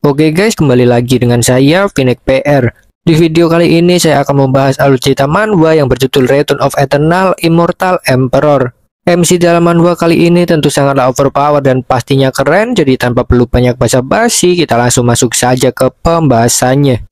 Oke guys, kembali lagi dengan saya Vinek PR. Di video kali ini saya akan membahas alur cerita manhwa yang berjudul Return of Eternal Immortal Emperor. MC dalam manhwa kali ini tentu sangatlah overpower dan pastinya keren, jadi tanpa perlu banyak basa-basi, kita langsung masuk saja ke pembahasannya.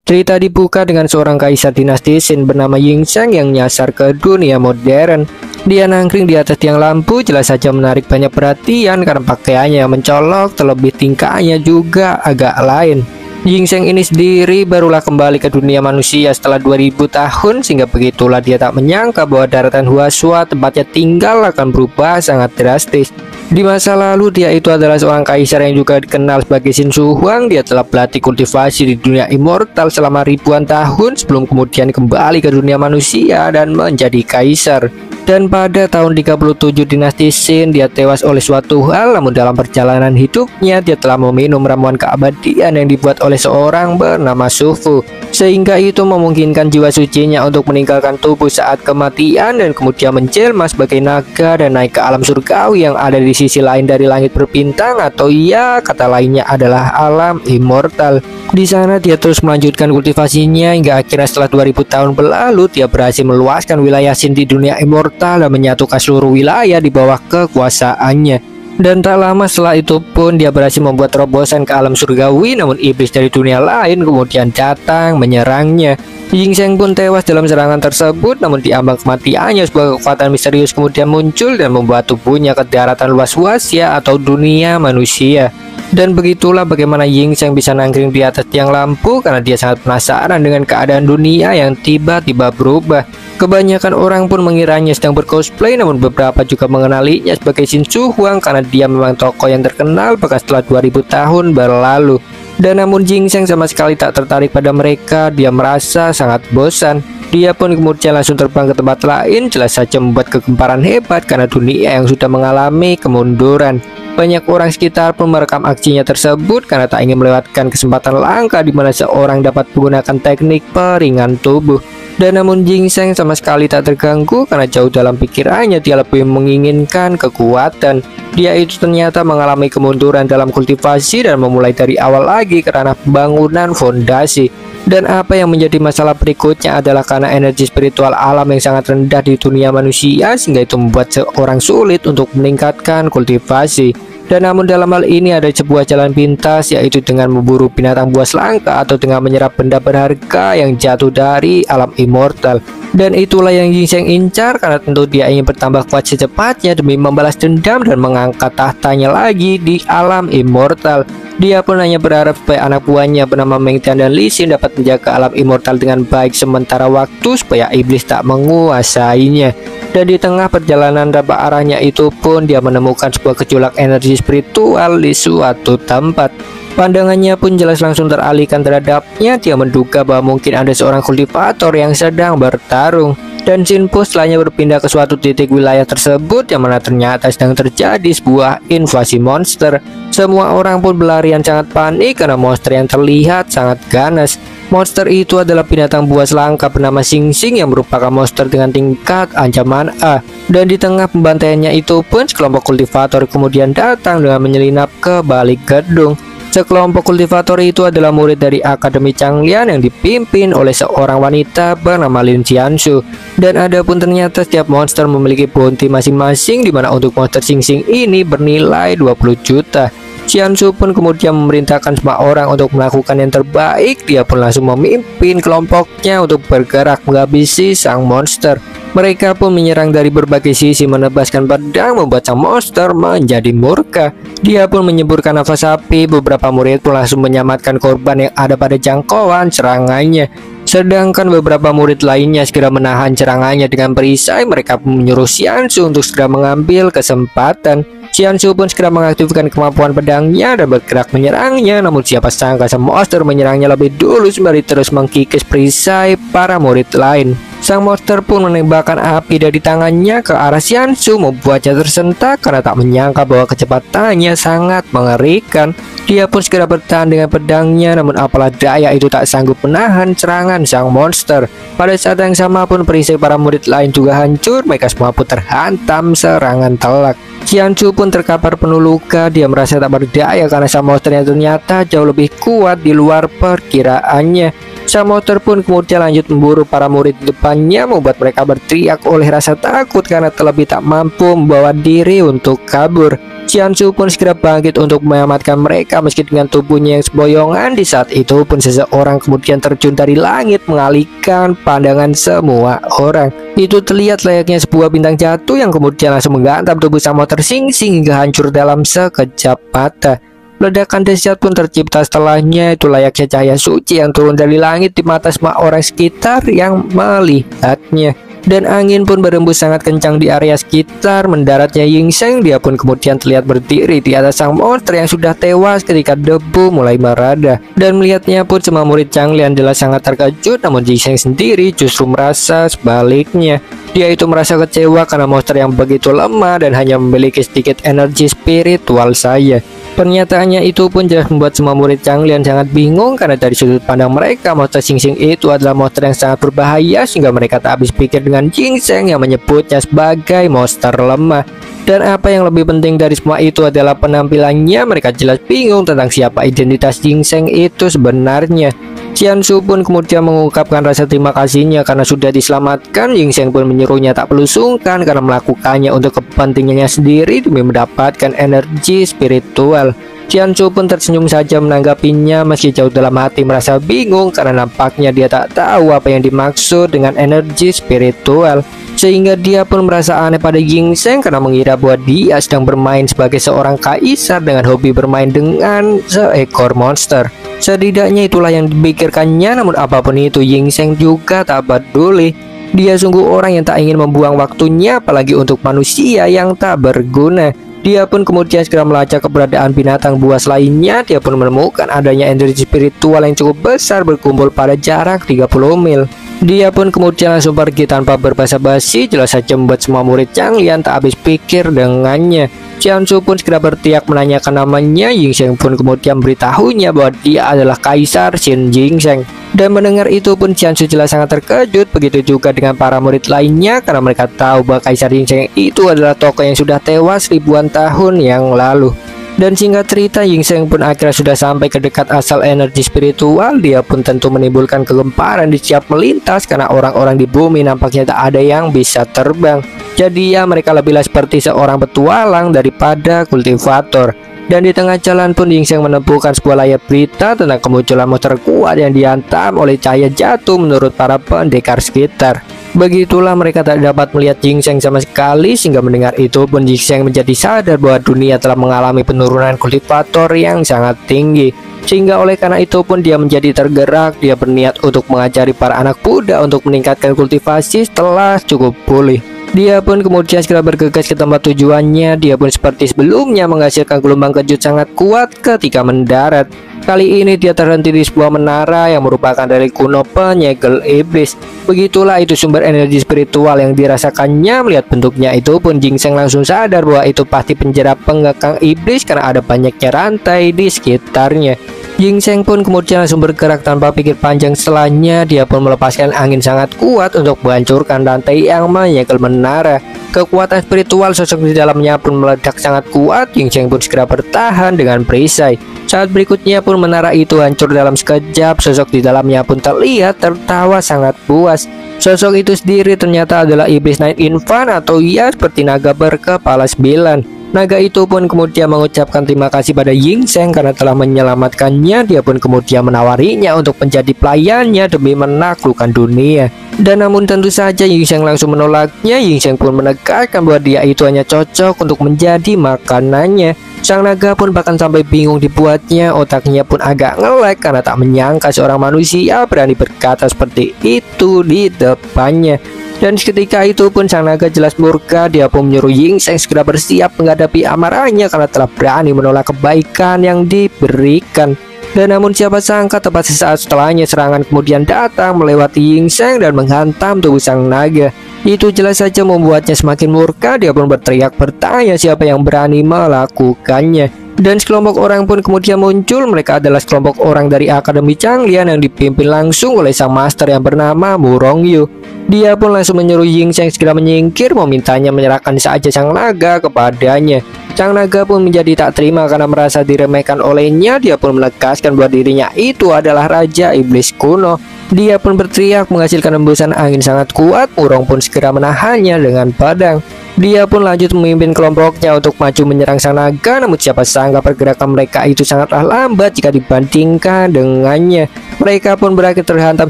Cerita dibuka dengan seorang kaisar dinasti Shin bernama Yingsheng yang nyasar ke dunia modern. Dia nangkring di atas tiang lampu, jelas saja menarik banyak perhatian karena pakaiannya yang mencolok, terlebih tingkahnya juga agak lain. Yingsheng ini sendiri barulah kembali ke dunia manusia setelah 2000 tahun, sehingga begitulah dia tak menyangka bahwa daratan Huasua tempatnya tinggal akan berubah sangat drastis. Di masa lalu dia itu adalah seorang kaisar yang juga dikenal sebagai Shin Su Huang. Dia telah berlatih kultivasi di dunia immortal selama ribuan tahun sebelum kemudian kembali ke dunia manusia dan menjadi kaisar. Dan pada tahun 37 dinasti Shin dia tewas oleh suatu hal, namun dalam perjalanan hidupnya dia telah meminum ramuan keabadian yang dibuat oleh seorang bernama Sufu, sehingga itu memungkinkan jiwa sucinya untuk meninggalkan tubuh saat kematian dan kemudian menjelma sebagai naga dan naik ke alam surgawi yang ada di sisi lain dari langit berbintang, atau ya kata lainnya adalah alam immortal. Di sana dia terus melanjutkan kultivasinya hingga akhirnya setelah 2000 tahun berlalu dia berhasil meluaskan wilayah Shin di dunia immortal dan menyatukan seluruh wilayah di bawah kekuasaannya. Dan tak lama setelah itu pun dia berhasil membuat terobosan ke alam surgawi, namun iblis dari dunia lain kemudian datang menyerangnya. Yingsheng pun tewas dalam serangan tersebut, namun di ambang kematiannya sebuah kekuatan misterius kemudian muncul dan membuat tubuhnya ke daratan luas Huasya atau dunia manusia. Dan begitulah bagaimana Yingsheng bisa nangkring di atas tiang lampu karena dia sangat penasaran dengan keadaan dunia yang tiba-tiba berubah. Kebanyakan orang pun mengiranya sedang bercosplay, namun beberapa juga mengenalinya sebagai Shin Su Huang karena dia memang tokoh yang terkenal bahkan setelah 2000 tahun berlalu. Dan namun Yingsheng sama sekali tak tertarik pada mereka, dia merasa sangat bosan. Dia pun kemudian langsung terbang ke tempat lain, jelas saja membuat kegemparan hebat karena dunia yang sudah mengalami kemunduran. Banyak orang sekitar pun merekam aksinya tersebut karena tak ingin melewatkan kesempatan langka di mana seorang dapat menggunakan teknik peringan tubuh. Dan namun Yingsheng sama sekali tak terganggu karena jauh dalam pikirannya dia lebih menginginkan kekuatan. Dia itu ternyata mengalami kemunduran dalam kultivasi dan memulai dari awal lagi karena pembangunan fondasi. Dan apa yang menjadi masalah berikutnya adalah karena energi spiritual alam yang sangat rendah di dunia manusia, sehingga itu membuat seorang sulit untuk meningkatkan kultivasi. Dan namun dalam hal ini ada sebuah jalan pintas, yaitu dengan memburu binatang buas langka atau dengan menyerap benda berharga yang jatuh dari alam immortal. Dan itulah yang Yingsheng incar karena tentu dia ingin bertambah kuat secepatnya demi membalas dendam dan mengangkat tahtanya lagi di alam immortal. Dia pun hanya berharap supaya anak buahnya bernama Meng Tian dan Li Xin dapat menjaga alam immortal dengan baik sementara waktu supaya iblis tak menguasainya. Dan di tengah perjalanan dabak arahnya itu pun dia menemukan sebuah gejolak energi spiritual di suatu tempat. Pandangannya pun jelas langsung teralihkan terhadapnya. Dia menduga bahwa mungkin ada seorang kultivator yang sedang bertarung. Dan Shin pun setelahnya berpindah ke suatu titik wilayah tersebut yang mana ternyata sedang terjadi sebuah invasi monster. Semua orang pun berlarian sangat panik karena monster yang terlihat sangat ganas. Monster itu adalah binatang buas langka bernama Xing Xing yang merupakan monster dengan tingkat ancaman A. Dan di tengah pembantaiannya itu pun sekelompok kultivator kemudian datang dengan menyelinap ke balik gedung. Sekelompok kultivator itu adalah murid dari Akademi Changlian yang dipimpin oleh seorang wanita bernama Lin Xianxu. Dan adapun ternyata setiap monster memiliki bounty masing-masing, di mana untuk monster Xing Xing ini bernilai 20 juta. Xianxu pun kemudian memerintahkan semua orang untuk melakukan yang terbaik. Dia pun langsung memimpin kelompoknya untuk bergerak menghabisi sang monster. Mereka pun menyerang dari berbagai sisi, menebaskan pedang membuat sang monster menjadi murka. Dia pun menyemburkan nafas api. Beberapa murid pun langsung menyelamatkan korban yang ada pada jangkauan serangannya. Sedangkan beberapa murid lainnya segera menahan serangannya dengan perisai. Mereka pun menyuruh Xianxu untuk segera mengambil kesempatan. Xianxu pun segera mengaktifkan kemampuan pedangnya dan bergerak menyerangnya. Namun siapa sangka sang monster menyerangnya lebih dulu sembari terus mengkikis perisai para murid lain. Sang monster pun menembakkan api dari tangannya ke arah Xianxu, membuatnya tersentak karena tak menyangka bahwa kecepatannya sangat mengerikan. Dia pun segera bertahan dengan pedangnya, namun apalah daya itu tak sanggup menahan serangan sang monster. Pada saat yang sama pun perisai para murid lain juga hancur, mereka semua pun terhantam serangan telak. Xianxu pun terkapar penuh luka, dia merasa tak berdaya karena sang monster yang ternyata jauh lebih kuat di luar perkiraannya. Sang monster pun kemudian lanjut memburu para murid di depannya, membuat mereka berteriak oleh rasa takut karena terlebih tak mampu membawa diri untuk kabur. Xianxu pun segera bangkit untuk menyelamatkan mereka meski dengan tubuhnya yang semboyongan. Di saat itu pun seseorang kemudian terjun dari langit mengalihkan pandangan semua orang. Itu terlihat layaknya sebuah bintang jatuh yang kemudian langsung menghantam tubuh sang monster Xing Xing hingga hancur dalam sekejap mata. Ledakan dahsyat pun tercipta setelahnya, itu layaknya cahaya suci yang turun dari langit di mata semua orang sekitar yang melihatnya. Dan angin pun berembus sangat kencang di area sekitar. Mendaratnya Ying Sheng, dia pun kemudian terlihat berdiri di atas sang monster yang sudah tewas ketika debu mulai merada. Dan melihatnya pun semua murid Changlian jelas sangat terkejut, namun Ying Sheng sendiri justru merasa sebaliknya. Dia itu merasa kecewa karena monster yang begitu lemah dan hanya memiliki sedikit energi spiritual saja. Pernyataannya itu pun jelas membuat semua murid Changlian sangat bingung karena dari sudut pandang mereka monster Xing Xing itu adalah monster yang sangat berbahaya, sehingga mereka tak habis pikir dengan Ying Sheng yang menyebutnya sebagai monster lemah. Dan apa yang lebih penting dari semua itu adalah penampilannya. Mereka jelas bingung tentang siapa identitas Ying Sheng itu sebenarnya. Xianxu pun kemudian mengungkapkan rasa terima kasihnya karena sudah diselamatkan. Ying Sheng pun menyuruhnya tak perlu sungkan karena melakukannya untuk kepentingannya sendiri demi mendapatkan energi spiritual. Xianxu pun tersenyum saja menanggapinya meski jauh dalam hati merasa bingung karena nampaknya dia tak tahu apa yang dimaksud dengan energi spiritual. Sehingga dia pun merasa aneh pada Ying Sheng karena mengira bahwa dia sedang bermain sebagai seorang kaisar dengan hobi bermain dengan seekor monster. Setidaknya itulah yang dipikirkannya, namun apapun itu Ying Sheng juga tak peduli. Dia sungguh orang yang tak ingin membuang waktunya apalagi untuk manusia yang tak berguna. Dia pun kemudian segera melacak keberadaan binatang buas lainnya. Dia pun menemukan adanya energi spiritual yang cukup besar berkumpul pada jarak 30 mil. Dia pun kemudian langsung pergi tanpa berbasa-basi, jelas saja membuat semua murid Changlian tak habis pikir dengannya. Xianxu pun segera berteriak menanyakan namanya. Ying Sheng pun kemudian beritahunya bahwa dia adalah Kaisar Xin Jingsheng. Dan mendengar itu pun Xianxu jelas sangat terkejut, begitu juga dengan para murid lainnya karena mereka tahu bahwa Kaisar Jingsheng itu adalah tokoh yang sudah tewas ribuan tahun yang lalu. Dan singkat cerita, Ying Sheng pun akhirnya sudah sampai ke dekat asal energi spiritual. Dia pun tentu menimbulkan kegemparan di setiap melintas karena orang-orang di bumi nampaknya tak ada yang bisa terbang. Jadi ya mereka lebihlah seperti seorang petualang daripada kultivator. Dan di tengah jalan pun Ying Sheng menemukan sebuah layar berita tentang kemunculan monster kuat yang dihantam oleh cahaya jatuh menurut para pendekar sekitar. Begitulah mereka tak dapat melihat Ying Sheng sama sekali, sehingga mendengar itu pun Ying Sheng menjadi sadar bahwa dunia telah mengalami penurunan kultivator yang sangat tinggi. Sehingga oleh karena itu pun dia menjadi tergerak. Dia berniat untuk mengajari para anak muda untuk meningkatkan kultivasi setelah cukup pulih. Dia pun kemudian segera bergegas ke tempat tujuannya. Dia pun seperti sebelumnya menghasilkan gelombang kejut sangat kuat ketika mendarat. Kali ini dia terhenti di sebuah menara yang merupakan relik kuno penyegel iblis. Begitulah itu sumber energi spiritual yang dirasakannya. Melihat bentuknya itu pun Ying Sheng langsung sadar bahwa itu pasti penjara pengekang iblis karena ada banyaknya rantai di sekitarnya. Ying Sheng pun kemudian langsung bergerak tanpa pikir panjang. Setelahnya dia pun melepaskan angin sangat kuat untuk menghancurkan rantai yang menyegel menara. Kekuatan spiritual sosok di dalamnya pun meledak sangat kuat. Ying Sheng pun segera bertahan dengan perisai. Saat berikutnya pun menara itu hancur dalam sekejap. Sosok di dalamnya pun terlihat tertawa sangat puas. Sosok itu sendiri ternyata adalah iblis Night Infant atau ya seperti naga berkepala 9. Naga itu pun kemudian mengucapkan terima kasih pada Ying Sheng karena telah menyelamatkannya. Dia pun kemudian menawarinya untuk menjadi pelayannya demi menaklukkan dunia. Dan namun tentu saja Ying Sheng langsung menolaknya. Ying Sheng pun menegaskan bahwa dia itu hanya cocok untuk menjadi makanannya. Sang naga pun bahkan sampai bingung dibuatnya. Otaknya pun agak ngelek karena tak menyangka seorang manusia berani berkata seperti itu di depannya. Dan seketika itu pun sang naga jelas murka. Dia pun menyuruh Ying Sheng segera bersiap menghadapi amarahnya karena telah berani menolak kebaikan yang diberikan. Dan namun siapa sangka tepat sesaat setelahnya serangan kemudian datang melewati Ying Sheng dan menghantam tubuh sang naga. Itu jelas saja membuatnya semakin murka. Dia pun berteriak bertanya siapa yang berani melakukannya. Dan sekelompok orang pun kemudian muncul. Mereka adalah sekelompok orang dari Akademi Changlian yang dipimpin langsung oleh sang master yang bernama Mu Rongyu. Dia pun langsung menyuruh Ying Sheng segera menyingkir, memintanya menyerahkan saja sang naga kepadanya. Sang naga pun menjadi tak terima karena merasa diremehkan olehnya. Dia pun menegaskan bahwa dirinya itu adalah Raja Iblis kuno. Dia pun berteriak menghasilkan hembusan angin sangat kuat. Murong pun segera menahannya dengan pedang. Dia pun lanjut memimpin kelompoknya untuk maju menyerang sang naga. Namun siapa sangka pergerakan mereka itu sangatlah lambat jika dibandingkan dengannya. Mereka pun berakhir terhantam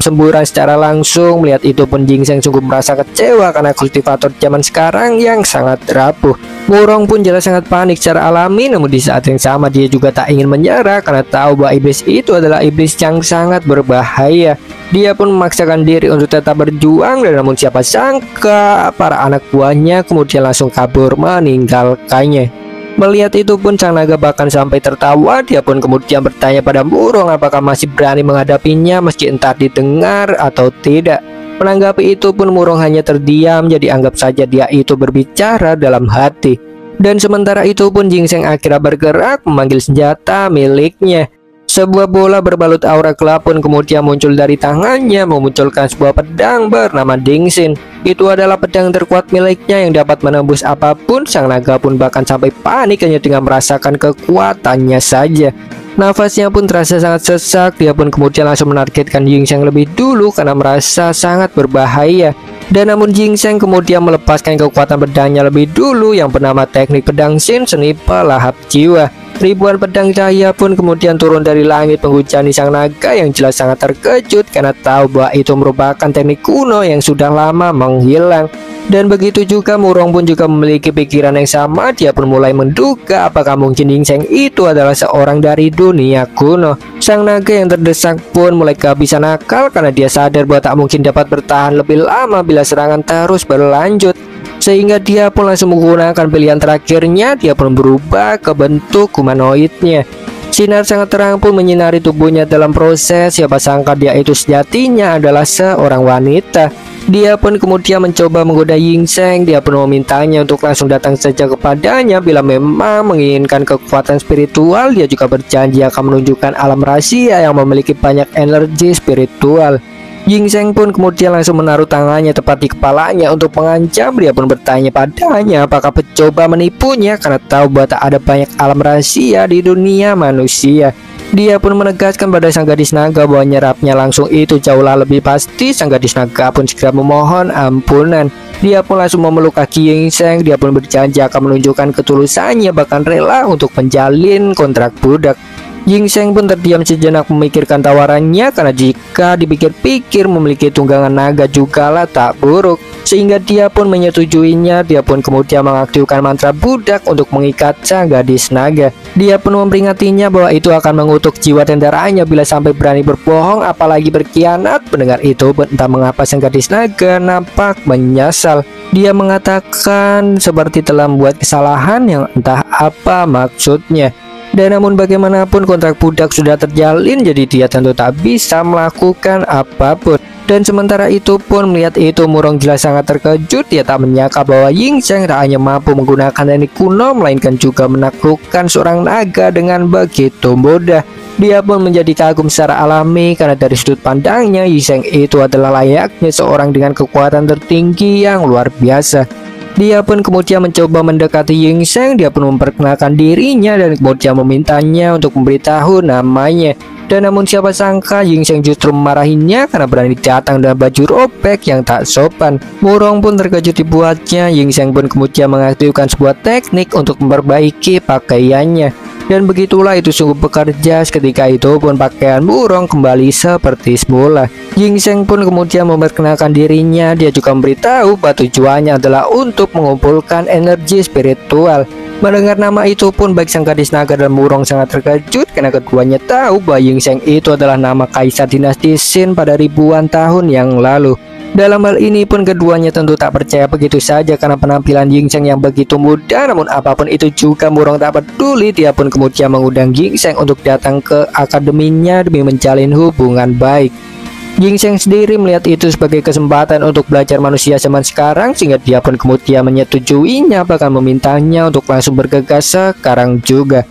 semburan secara langsung. Melihat itu pun Ying Sheng sungguh merasa kecewa karena kultivator zaman sekarang yang sangat rapuh. Murong pun jelas sangat panik secara alami. Namun di saat yang sama dia juga tak ingin menyerah karena tahu bahwa iblis itu adalah iblis yang sangat berbahaya. Dia pun memaksakan diri untuk tetap berjuang, dan namun siapa sangka para anak buahnya kemudian langsung kabur meninggalkannya. Melihat itu pun sang naga bahkan sampai tertawa. Dia pun kemudian bertanya pada Murong apakah masih berani menghadapinya meski entah didengar atau tidak. Menanggapi itu pun Murong hanya terdiam, jadi anggap saja dia itu berbicara dalam hati. Dan sementara itu pun Ying Sheng akhirnya bergerak memanggil senjata miliknya. Sebuah bola berbalut aura gelap pun kemudian muncul dari tangannya, memunculkan sebuah pedang bernama Dingxin. Itu adalah pedang terkuat miliknya yang dapat menembus apapun. Sang naga pun bahkan sampai panik hanya dengan merasakan kekuatannya saja. Nafasnya pun terasa sangat sesak. Dia pun kemudian langsung menargetkan Ying Sheng lebih dulu karena merasa sangat berbahaya. Dan namun Ying Sheng kemudian melepaskan kekuatan pedangnya lebih dulu yang bernama teknik pedang Shin, seni pelahap jiwa. Ribuan pedang cahaya pun kemudian turun dari langit menghujani sang naga yang jelas sangat terkejut karena tahu bahwa itu merupakan teknik kuno yang sudah lama menghilang. Dan begitu juga Murong pun juga memiliki pikiran yang sama. Dia pun mulai menduga apakah mungkin Ying Sheng itu adalah seorang dari dunia kuno. Sang naga yang terdesak pun mulai kehabisan akal karena dia sadar bahwa tak mungkin dapat bertahan lebih lama bila serangan terus berlanjut. Sehingga dia pun langsung menggunakan pilihan terakhirnya. Dia pun berubah ke bentuk humanoidnya. Sinar sangat terang pun menyinari tubuhnya dalam proses. Siapa sangka dia itu sejatinya adalah seorang wanita. Dia pun kemudian mencoba menggoda Ying Sheng. Dia pun memintanya untuk langsung datang saja kepadanya. Bila memang menginginkan kekuatan spiritual, dia juga berjanji akan menunjukkan alam rahasia yang memiliki banyak energi spiritual. Ying Sheng pun kemudian langsung menaruh tangannya tepat di kepalanya untuk mengancam. Dia pun bertanya padanya apakah mencoba menipunya karena tahu bahwa tak ada banyak alam rahasia di dunia manusia. Dia pun menegaskan pada sang gadis naga bahwa nyerapnya langsung itu jauhlah lebih pasti. Sang gadis naga pun segera memohon ampunan. Dia pun langsung memeluk kaki Ying Sheng. Dia pun berjanji akan menunjukkan ketulusannya, bahkan rela untuk menjalin kontrak budak. Ying Sheng pun terdiam sejenak memikirkan tawarannya karena jika dipikir-pikir memiliki tunggangan naga jugalah tak buruk. Sehingga dia pun menyetujuinya. Dia pun kemudian mengaktifkan mantra budak untuk mengikat sang gadis naga. Dia pun memperingatnya bahwa itu akan mengutuk jiwa tentaraannya bila sampai berani berbohong apalagi berkhianat. Mendengar itu entah mengapa sang gadis naga nampak menyesal. Dia mengatakan seperti telah membuat kesalahan yang entah apa maksudnya. Dan namun bagaimanapun kontrak budak sudah terjalin, jadi dia tentu tak bisa melakukan apapun. Dan sementara itu pun melihat itu Murong jelas sangat terkejut. Dia tak menyangka bahwa Ying Sheng tak hanya mampu menggunakan teknik kuno, melainkan juga menaklukkan seorang naga dengan begitu mudah. Dia pun menjadi kagum secara alami karena dari sudut pandangnya Ying Sheng itu adalah layaknya seorang dengan kekuatan tertinggi yang luar biasa. Dia pun kemudian mencoba mendekati Ying Sheng. Dia pun memperkenalkan dirinya dan kemudian memintanya untuk memberitahu namanya. Dan namun siapa sangka Ying Sheng justru memarahinya karena berani datang dalam baju robek yang tak sopan. Murong pun terkejut dibuatnya. Ying Sheng pun kemudian mengaktifkan sebuah teknik untuk memperbaiki pakaiannya. Dan begitulah itu sungguh bekerja. Ketika itu pun pakaian Murong kembali seperti semula. Ying Sheng pun kemudian memperkenalkan dirinya. Dia juga memberitahu bahwa tujuannya adalah untuk mengumpulkan energi spiritual. Mendengar nama itu pun baik sang gadis naga dan Murong sangat terkejut karena keduanya tahu bahwa Ying Sheng itu adalah nama kaisar dinasti Shin pada ribuan tahun yang lalu. Dalam hal ini pun keduanya tentu tak percaya begitu saja karena penampilan Ginseng yang begitu muda. Namun apapun itu juga Murong tak peduli. Dia pun kemudian mengundang Ginseng untuk datang ke akademinya demi menjalin hubungan baik. Ginseng sendiri melihat itu sebagai kesempatan untuk belajar manusia zaman sekarang, sehingga dia pun kemudian menyetujuinya, bahkan memintanya untuk langsung bergegas sekarang juga.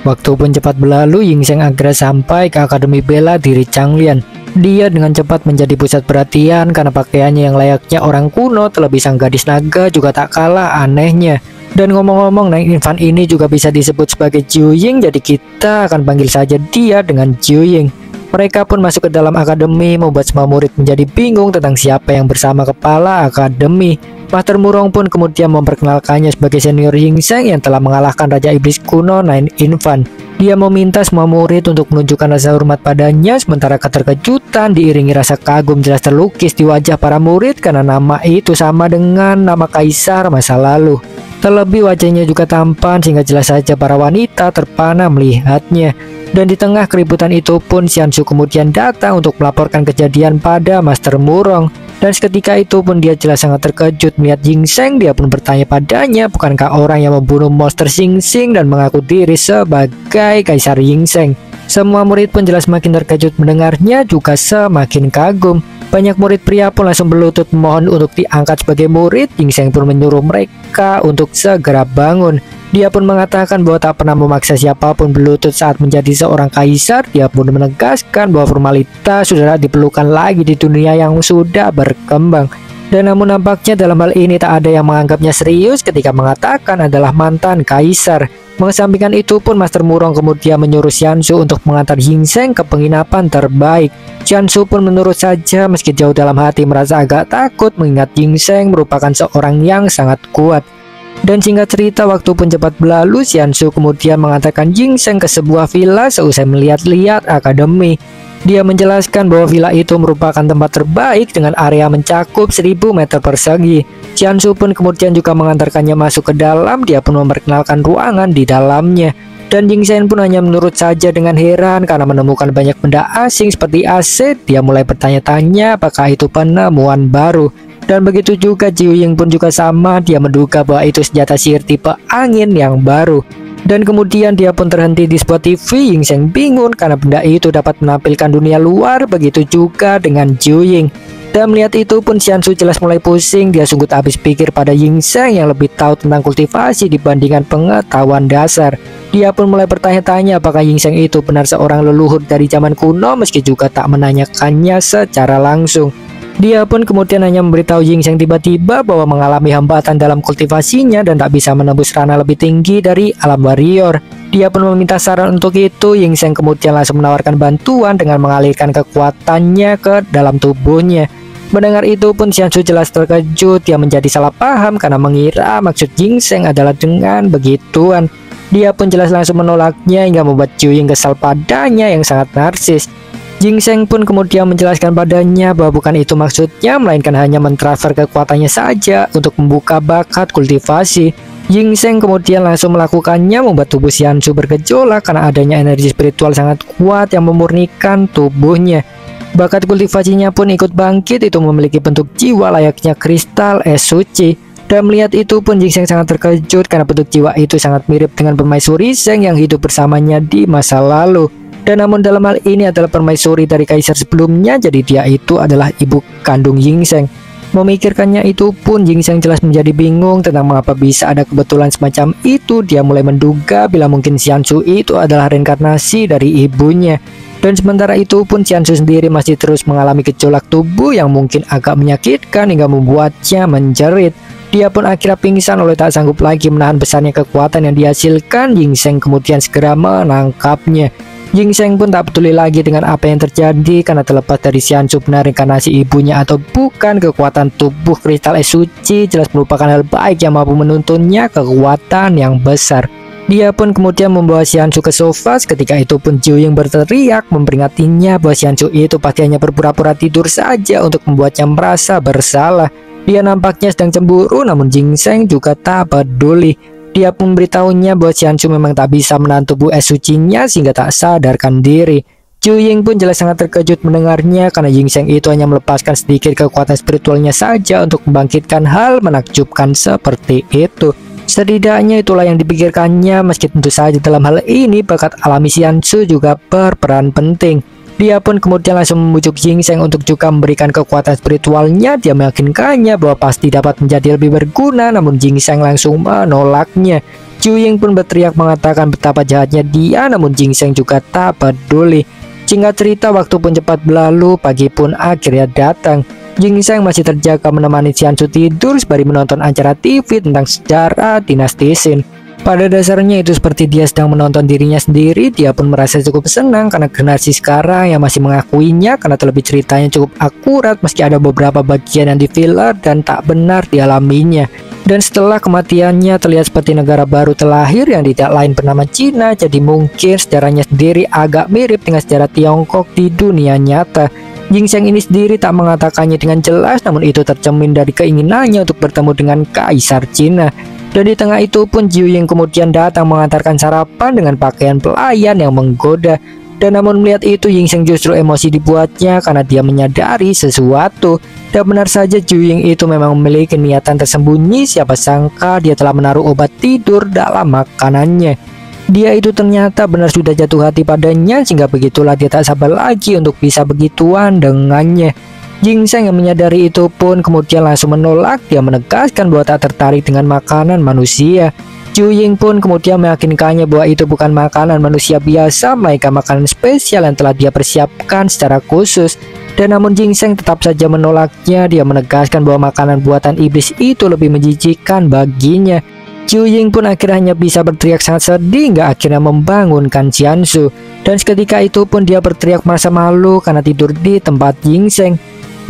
Waktu pun cepat berlalu, Ginseng akhirnya sampai ke Akademi Bela Diri Changlian. Dia dengan cepat menjadi pusat perhatian karena pakaiannya yang layaknya orang kuno, terlebih sang gadis naga juga tak kalah anehnya. Dan ngomong-ngomong, Nine Infant ini juga bisa disebut sebagai Jiuying, jadi kita akan panggil saja dia dengan Jiuying. Mereka pun masuk ke dalam akademi, membuat semua murid menjadi bingung tentang siapa yang bersama kepala akademi. Master Murong pun kemudian memperkenalkannya sebagai senior Ginseng yang telah mengalahkan Raja Iblis kuno Nine Infant. Dia meminta semua murid untuk menunjukkan rasa hormat padanya, sementara keterkejutan diiringi rasa kagum jelas terlukis di wajah para murid karena nama itu sama dengan nama kaisar masa lalu. Terlebih wajahnya juga tampan sehingga jelas saja para wanita terpana melihatnya. Dan di tengah keributan itu pun Xianxu kemudian datang untuk melaporkan kejadian pada Master Murong. Dan seketika itu pun dia jelas sangat terkejut melihat Ginseng. Dia pun bertanya padanya, bukankah orang yang membunuh monster Xing Xing dan mengaku diri sebagai Kaisar Ginseng. Semua murid pun jelas makin terkejut mendengarnya, juga semakin kagum. Banyak murid pria pun langsung berlutut memohon untuk diangkat sebagai murid. Ginseng pun menyuruh mereka untuk segera bangun. Dia pun mengatakan bahwa tak pernah memaksa siapapun berlutut saat menjadi seorang kaisar. Dia pun menegaskan bahwa formalitas sudah diperlukan lagi di dunia yang sudah berkembang. Dan namun nampaknya dalam hal ini tak ada yang menganggapnya serius ketika mengatakan adalah mantan kaisar. Mengesampingkan itu pun Master Murong kemudian menyuruh Xianxu untuk mengantar Ginseng ke penginapan terbaik. Xianxu pun menurut saja meski jauh dalam hati merasa agak takut mengingat Ginseng merupakan seorang yang sangat kuat. Dan singkat cerita, waktu pun cepat berlalu. Xianxu kemudian mengantarkan Ginseng ke sebuah villa seusai melihat-lihat akademi. Dia menjelaskan bahwa villa itu merupakan tempat terbaik dengan area mencakup 1000 meter persegi. Xianxu pun kemudian juga mengantarkannya masuk ke dalam. Dia pun memperkenalkan ruangan di dalamnya. Dan Ginseng pun hanya menurut saja dengan heran karena menemukan banyak benda asing seperti aset. Dia mulai bertanya-tanya apakah itu penemuan baru. Dan begitu juga Jiuying pun juga sama, dia menduga bahwa itu senjata sihir tipe angin yang baru. Dan kemudian dia pun terhenti di sebuah TV. Ginseng bingung karena benda itu dapat menampilkan dunia luar, begitu juga dengan Jiuying. Dan melihat itu pun Xianxu jelas mulai pusing. Dia sungguh tak habis pikir pada Ginseng yang lebih tahu tentang kultivasi dibandingkan pengetahuan dasar. Dia pun mulai bertanya-tanya apakah Ginseng itu benar seorang leluhur dari zaman kuno, meski juga tak menanyakannya secara langsung. Dia pun kemudian hanya memberitahu Ginseng tiba-tiba bahwa mengalami hambatan dalam kultivasinya dan tak bisa menembus ranah lebih tinggi dari alam warrior. Dia pun meminta saran untuk itu. Ginseng kemudian langsung menawarkan bantuan dengan mengalirkan kekuatannya ke dalam tubuhnya. Mendengar itu pun Xianxu jelas terkejut. Dia menjadi salah paham karena mengira maksud Ginseng adalah dengan begituan. Dia pun jelas langsung menolaknya hingga membuat Jiuying kesal padanya yang sangat narsis. Ginseng pun kemudian menjelaskan padanya bahwa bukan itu maksudnya, melainkan hanya mentransfer kekuatannya saja untuk membuka bakat kultivasi. Ginseng kemudian langsung melakukannya, membuat tubuh Xianxu bergejolak karena adanya energi spiritual sangat kuat yang memurnikan tubuhnya. Bakat kultivasinya pun ikut bangkit, itu memiliki bentuk jiwa layaknya kristal es suci. Dan melihat itu pun Ginseng sangat terkejut karena bentuk jiwa itu sangat mirip dengan permaisuri Zheng yang hidup bersamanya di masa lalu. Dan namun dalam hal ini adalah permaisuri dari kaisar sebelumnya, jadi dia itu adalah ibu kandung Ginseng. Memikirkannya itu pun Ginseng jelas menjadi bingung tentang mengapa bisa ada kebetulan semacam itu. Dia mulai menduga bila mungkin Xianxu itu adalah reinkarnasi dari ibunya. Dan sementara itu pun Xianxu sendiri masih terus mengalami gejolak tubuh yang mungkin agak menyakitkan hingga membuatnya menjerit. Dia pun akhirnya pingsan oleh tak sanggup lagi menahan besarnya kekuatan yang dihasilkan. Ginseng kemudian segera menangkapnya. Ginseng pun tak peduli lagi dengan apa yang terjadi karena terlepas dari Xianxu benar reinkarnasi ibunya atau bukan, kekuatan tubuh kristal es suci jelas merupakan hal baik yang mampu menuntunnya kekuatan yang besar. Dia pun kemudian membawa Xianxu ke sofa. Ketika itu pun Jiuying berteriak memperingatinya bahwa Xianxu itu pasti hanya berpura-pura tidur saja untuk membuatnya merasa bersalah. Dia nampaknya sedang cemburu, namun Ginseng juga tak peduli. Dia pun memberitahunya bahwa Xianxu memang tak bisa menahan tubuh es sucinya sehingga tak sadarkan diri. Zhu Ying pun jelas sangat terkejut mendengarnya karena Ying Sheng itu hanya melepaskan sedikit kekuatan spiritualnya saja untuk membangkitkan hal menakjubkan seperti itu. Setidaknya itulah yang dipikirkannya, meski tentu saja dalam hal ini bakat alami Xianxu juga berperan penting. Dia pun kemudian langsung membujuk Ying Sheng untuk juga memberikan kekuatan spiritualnya. Dia meyakinkannya bahwa pasti dapat menjadi lebih berguna, namun Ying Sheng langsung menolaknya. Zhu Ying pun berteriak mengatakan betapa jahatnya dia, namun Ying Sheng juga tak peduli. Singkat cerita, waktu pun cepat berlalu, pagi pun akhirnya datang. Ying Sheng masih terjaga menemani Xianxu tidur sembari menonton acara TV tentang sejarah dinasti Qin. Pada dasarnya itu seperti dia sedang menonton dirinya sendiri. Dia pun merasa cukup senang karena generasi sekarang yang masih mengakuinya, karena terlebih ceritanya cukup akurat meski ada beberapa bagian yang di filler dan tak benar dialaminya. Dan setelah kematiannya terlihat seperti negara baru terlahir yang tidak lain bernama Cina, jadi mungkin sejarahnya sendiri agak mirip dengan sejarah Tiongkok di dunia nyata. Ying Sheng ini sendiri tak mengatakannya dengan jelas, namun itu tercermin dari keinginannya untuk bertemu dengan Kaisar Cina. Dan di tengah itu pun Zhu Ying kemudian datang mengantarkan sarapan dengan pakaian pelayan yang menggoda. Dan namun melihat itu, Ying Sheng justru emosi dibuatnya karena dia menyadari sesuatu. Dan benar saja Zhu Ying itu memang memiliki niatan tersembunyi. Siapa sangka dia telah menaruh obat tidur dalam makanannya. Dia itu ternyata benar sudah jatuh hati padanya, sehingga begitulah dia tak sabar lagi untuk bisa begituan dengannya. Ying Sheng yang menyadari itu pun kemudian langsung menolak. Dia menegaskan bahwa tak tertarik dengan makanan manusia. Zhu Ying pun kemudian meyakinkannya bahwa itu bukan makanan manusia biasa, melainkan makanan spesial yang telah dia persiapkan secara khusus. Dan namun Ying Sheng tetap saja menolaknya. Dia menegaskan bahwa makanan buatan iblis itu lebih menjijikan baginya. Zhu Ying pun akhirnya bisa berteriak sangat sedih hingga akhirnya membangunkan Xianxu. Dan seketika itu pun dia berteriak merasa malu karena tidur di tempat Ying Sheng.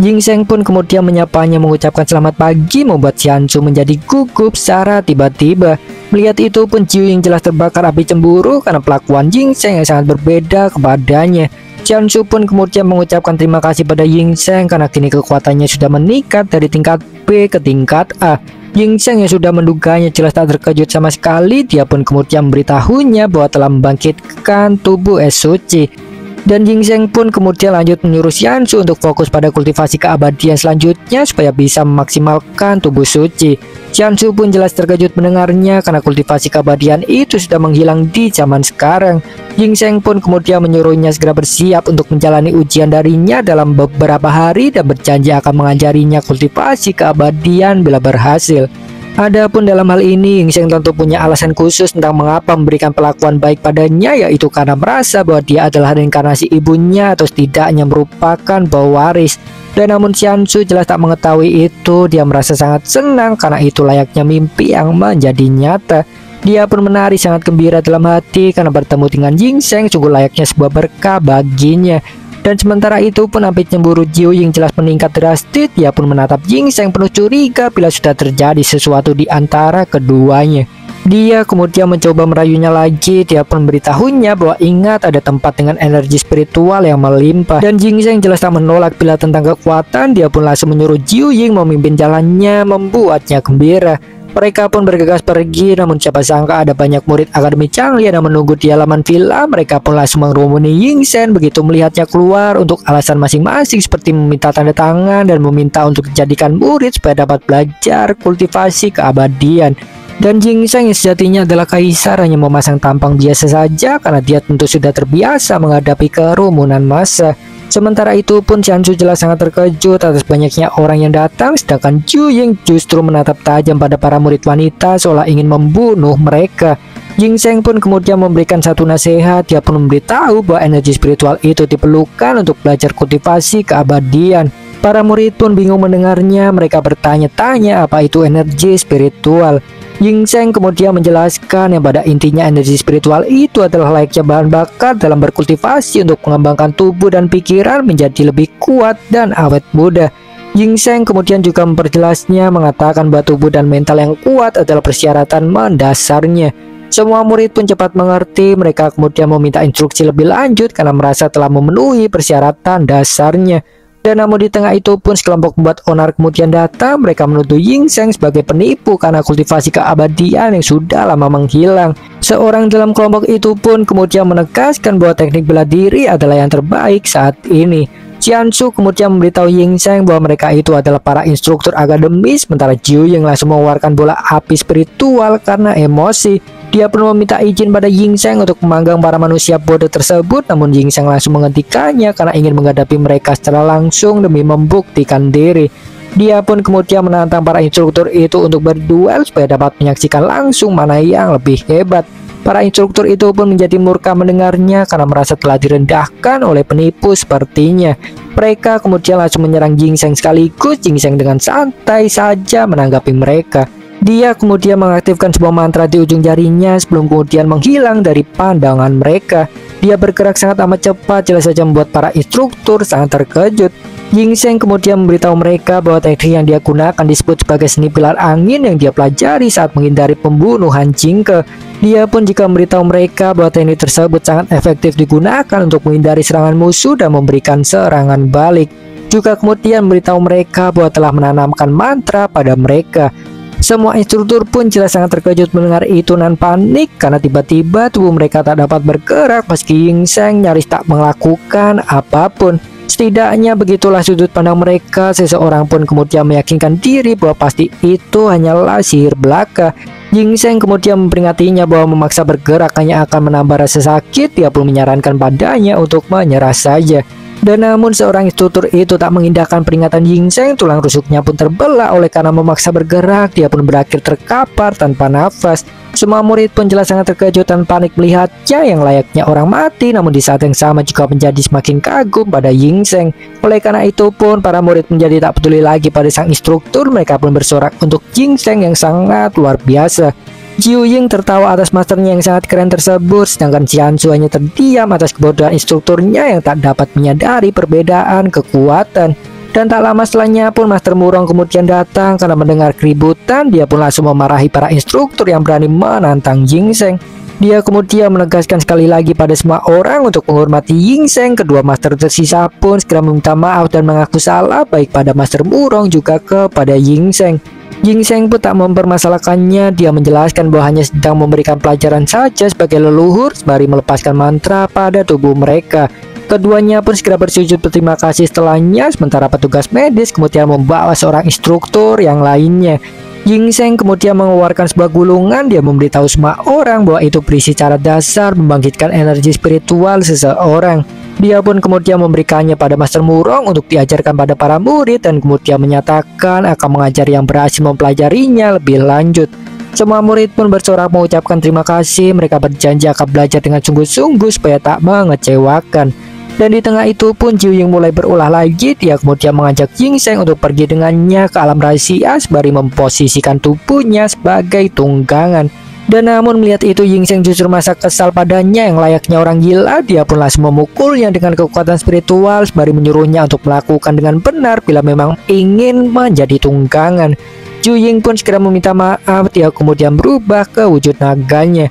Ying Sheng pun kemudian menyapanya mengucapkan selamat pagi, membuat Xianxu menjadi gugup secara tiba-tiba. Melihat itu pun Zhu Ying jelas terbakar api cemburu karena pelakuan Ying Sheng yang sangat berbeda kepadanya. Xianxu pun kemudian mengucapkan terima kasih pada Ying Sheng karena kini kekuatannya sudah meningkat dari tingkat B ke tingkat A. Ying Sheng yang sudah menduganya jelas tak terkejut sama sekali. Dia pun kemudian memberitahunya bahwa telah membangkitkan tubuh es suci. Dan Ying Sheng pun kemudian lanjut menyuruh Xianxu untuk fokus pada kultivasi keabadian selanjutnya supaya bisa memaksimalkan tubuh suci. Xianxu pun jelas terkejut mendengarnya karena kultivasi keabadian itu sudah menghilang di zaman sekarang. Ying Sheng pun kemudian menyuruhnya segera bersiap untuk menjalani ujian darinya dalam beberapa hari dan berjanji akan mengajarinya kultivasi keabadian bila berhasil. Adapun dalam hal ini, Ying Sheng tentu punya alasan khusus tentang mengapa memberikan perlakuan baik padanya, yaitu karena merasa bahwa dia adalah reinkarnasi ibunya atau setidaknya merupakan pewaris. Dan namun Xianxu jelas tak mengetahui itu. Dia merasa sangat senang karena itu layaknya mimpi yang menjadi nyata. Dia pun menari sangat gembira dalam hati karena bertemu dengan Ying Sheng sungguh layaknya sebuah berkah baginya. Dan sementara itu pun api cemburu Zhu Ying jelas meningkat drastis. Dia pun menatap Ying Sheng penuh curiga bila sudah terjadi sesuatu di antara keduanya. Dia kemudian mencoba merayunya lagi. Dia pun memberitahunya bahwa ingat ada tempat dengan energi spiritual yang melimpah. Dan Ying Sheng jelas tak menolak bila tentang kekuatan. Dia pun langsung menyuruh Zhu Ying memimpin jalannya, membuatnya gembira. Mereka pun bergegas pergi, namun siapa sangka ada banyak murid Akademi Changlian yang menunggu di halaman villa. Mereka pun langsung mengerumuni Ying Sheng begitu melihatnya keluar untuk alasan masing-masing seperti meminta tanda tangan dan meminta untuk dijadikan murid supaya dapat belajar kultivasi keabadian. Dan Ying Sheng yang sejatinya adalah kaisar hanya memasang tampang biasa saja karena dia tentu sudah terbiasa menghadapi kerumunan massa. Sementara itu pun Xianxu jelas sangat terkejut atas banyaknya orang yang datang, sedangkan Zhu Ying justru menatap tajam pada para murid wanita seolah ingin membunuh mereka. Ying Sheng pun kemudian memberikan satu nasihat. Dia pun memberitahu bahwa energi spiritual itu diperlukan untuk belajar kultivasi keabadian. Para murid pun bingung mendengarnya. Mereka bertanya-tanya apa itu energi spiritual. Ying Sheng kemudian menjelaskan yang pada intinya energi spiritual itu adalah layaknya bahan bakar dalam berkultivasi untuk mengembangkan tubuh dan pikiran menjadi lebih kuat dan awet muda. Ying Sheng kemudian juga memperjelasnya, mengatakan bahwa tubuh dan mental yang kuat adalah persyaratan mendasarnya. Semua murid pun cepat mengerti. Mereka kemudian meminta instruksi lebih lanjut karena merasa telah memenuhi persyaratan dasarnya. Dan namun di tengah itu pun sekelompok pembuat onar kemudian datang. Mereka menuduh Ying Sheng sebagai penipu karena kultivasi keabadian yang sudah lama menghilang. Seorang dalam kelompok itu pun kemudian menegaskan bahwa teknik bela diri adalah yang terbaik saat ini. Xiansu kemudian memberitahu Ying Sheng bahwa mereka itu adalah para instruktur akademis, sementara Jiu yang langsung mengeluarkan bola api spiritual karena emosi. Dia pun meminta izin pada Ying Sheng untuk memanggang para manusia bodoh tersebut, namun Ying Sheng langsung menghentikannya karena ingin menghadapi mereka secara langsung demi membuktikan diri. Dia pun kemudian menantang para instruktur itu untuk berduel supaya dapat menyaksikan langsung mana yang lebih hebat. Para instruktur itu pun menjadi murka mendengarnya karena merasa telah direndahkan oleh penipu sepertinya. Mereka kemudian langsung menyerang Ying Sheng sekaligus. Ying Sheng dengan santai saja menanggapi mereka. Dia kemudian mengaktifkan sebuah mantra di ujung jarinya sebelum kemudian menghilang dari pandangan mereka. Dia bergerak sangat amat cepat, jelas saja membuat para instruktur sangat terkejut. Ying Sheng kemudian memberitahu mereka bahwa teknik yang dia gunakan disebut sebagai seni pilar angin yang dia pelajari saat menghindari pembunuhan Jingke. Dia pun juga memberitahu mereka bahwa teknik tersebut sangat efektif digunakan untuk menghindari serangan musuh dan memberikan serangan balik. Juga kemudian memberitahu mereka bahwa telah menanamkan mantra pada mereka. Semua instruktur pun jelas sangat terkejut mendengar itu dan panik karena tiba-tiba tubuh mereka tak dapat bergerak meski Ying Sheng nyaris tak melakukan apapun. Setidaknya begitulah sudut pandang mereka. Seseorang pun kemudian meyakinkan diri bahwa pasti itu hanyalah sihir belaka. Ying Sheng kemudian memperingatinya bahwa memaksa bergerak hanya akan menambah rasa sakit. Dia pun menyarankan padanya untuk menyerah saja. Dan namun seorang instruktur itu tak mengindahkan peringatan Ying Sheng. Tulang rusuknya pun terbelah oleh karena memaksa bergerak. Dia pun berakhir terkapar tanpa nafas. Semua murid pun jelas sangat terkejut dan panik melihatnya yang layaknya orang mati. Namun di saat yang sama juga menjadi semakin kagum pada Ying Sheng. Oleh karena itu pun para murid menjadi tak peduli lagi pada sang instruktur. Mereka pun bersorak untuk Ying Sheng yang sangat luar biasa. Jiu Ying tertawa atas masternya yang sangat keren tersebut, sedangkan Xiansu hanya terdiam atas kebodohan instrukturnya yang tak dapat menyadari perbedaan kekuatan. Dan tak lama setelahnya pun Master Murong kemudian datang. Karena mendengar keributan, dia pun langsung memarahi para instruktur yang berani menantang Ying Sheng. Dia kemudian menegaskan sekali lagi pada semua orang untuk menghormati Ying Sheng. Kedua master tersisa pun segera meminta maaf dan mengaku salah, baik pada Master Murong juga kepada Ying Sheng. Ying Sheng pun tak mempermasalahkannya. Dia menjelaskan bahwa hanya sedang memberikan pelajaran saja sebagai leluhur sembari melepaskan mantra pada tubuh mereka. Keduanya pun segera bersujud berterima kasih setelahnya. Sementara petugas medis kemudian membawa seorang instruktur yang lainnya. Ying Sheng kemudian mengeluarkan sebuah gulungan. Dia memberitahu semua orang bahwa itu berisi cara dasar membangkitkan energi spiritual seseorang. Dia pun kemudian memberikannya pada Master Murong untuk diajarkan pada para murid dan kemudian menyatakan akan mengajar yang berhasil mempelajarinya lebih lanjut. Semua murid pun bersorak mengucapkan terima kasih. Mereka berjanji akan belajar dengan sungguh-sungguh supaya tak mengecewakan. Dan di tengah itu pun Jiu Ying mulai berulah lagi. Dia kemudian mengajak Ying Sheng untuk pergi dengannya ke alam rahasia sembari memposisikan tubuhnya sebagai tunggangan. Dan namun melihat itu Ying Sheng justru merasa kesal padanya yang layaknya orang gila. Dia pun langsung memukulnya dengan kekuatan spiritual sembari menyuruhnya untuk melakukan dengan benar bila memang ingin menjadi tunggangan. Jiu Ying pun segera meminta maaf. Dia kemudian berubah ke wujud naganya.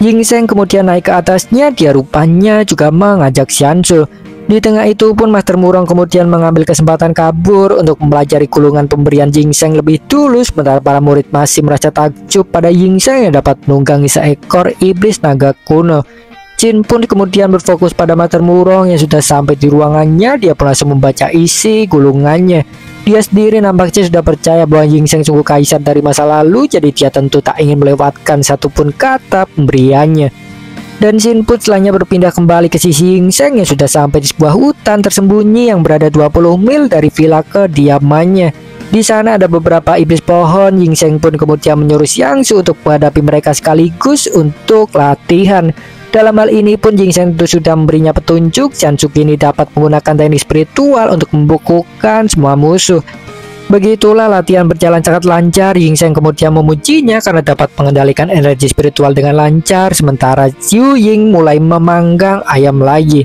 Ying Sheng kemudian naik ke atasnya. Dia rupanya juga mengajak Xiansu. Di tengah itu pun Master Murong kemudian mengambil kesempatan kabur untuk mempelajari gulungan pemberian Ying Sheng lebih dulu. Sementara para murid masih merasa takjub pada Ying Sheng yang dapat menunggangi seekor iblis naga kuno. Jin pun kemudian berfokus pada Master Murong yang sudah sampai di ruangannya. Dia pun langsung membaca isi gulungannya. Dia sendiri nampaknya sudah percaya bahwa Ying Sheng sungguh kaisar dari masa lalu. Jadi dia tentu tak ingin melewatkan satupun kata pemberiannya. Dan Jin pun setelahnya berpindah kembali ke sisi Ying Sheng yang sudah sampai di sebuah hutan tersembunyi yang berada 20 mil dari villa kediamannya. Di sana ada beberapa iblis pohon. Ying Sheng pun kemudian menyuruh Xiangsu untuk menghadapi mereka sekaligus untuk latihan. Dalam hal ini pun Ying Sheng itu sudah memberinya petunjuk. Xiangsu kini dapat menggunakan teknik spiritual untuk membukukan semua musuh. Begitulah latihan berjalan sangat lancar. Ying Sheng kemudian memujinya karena dapat mengendalikan energi spiritual dengan lancar. Sementara Jiu Ying mulai memanggang ayam lagi.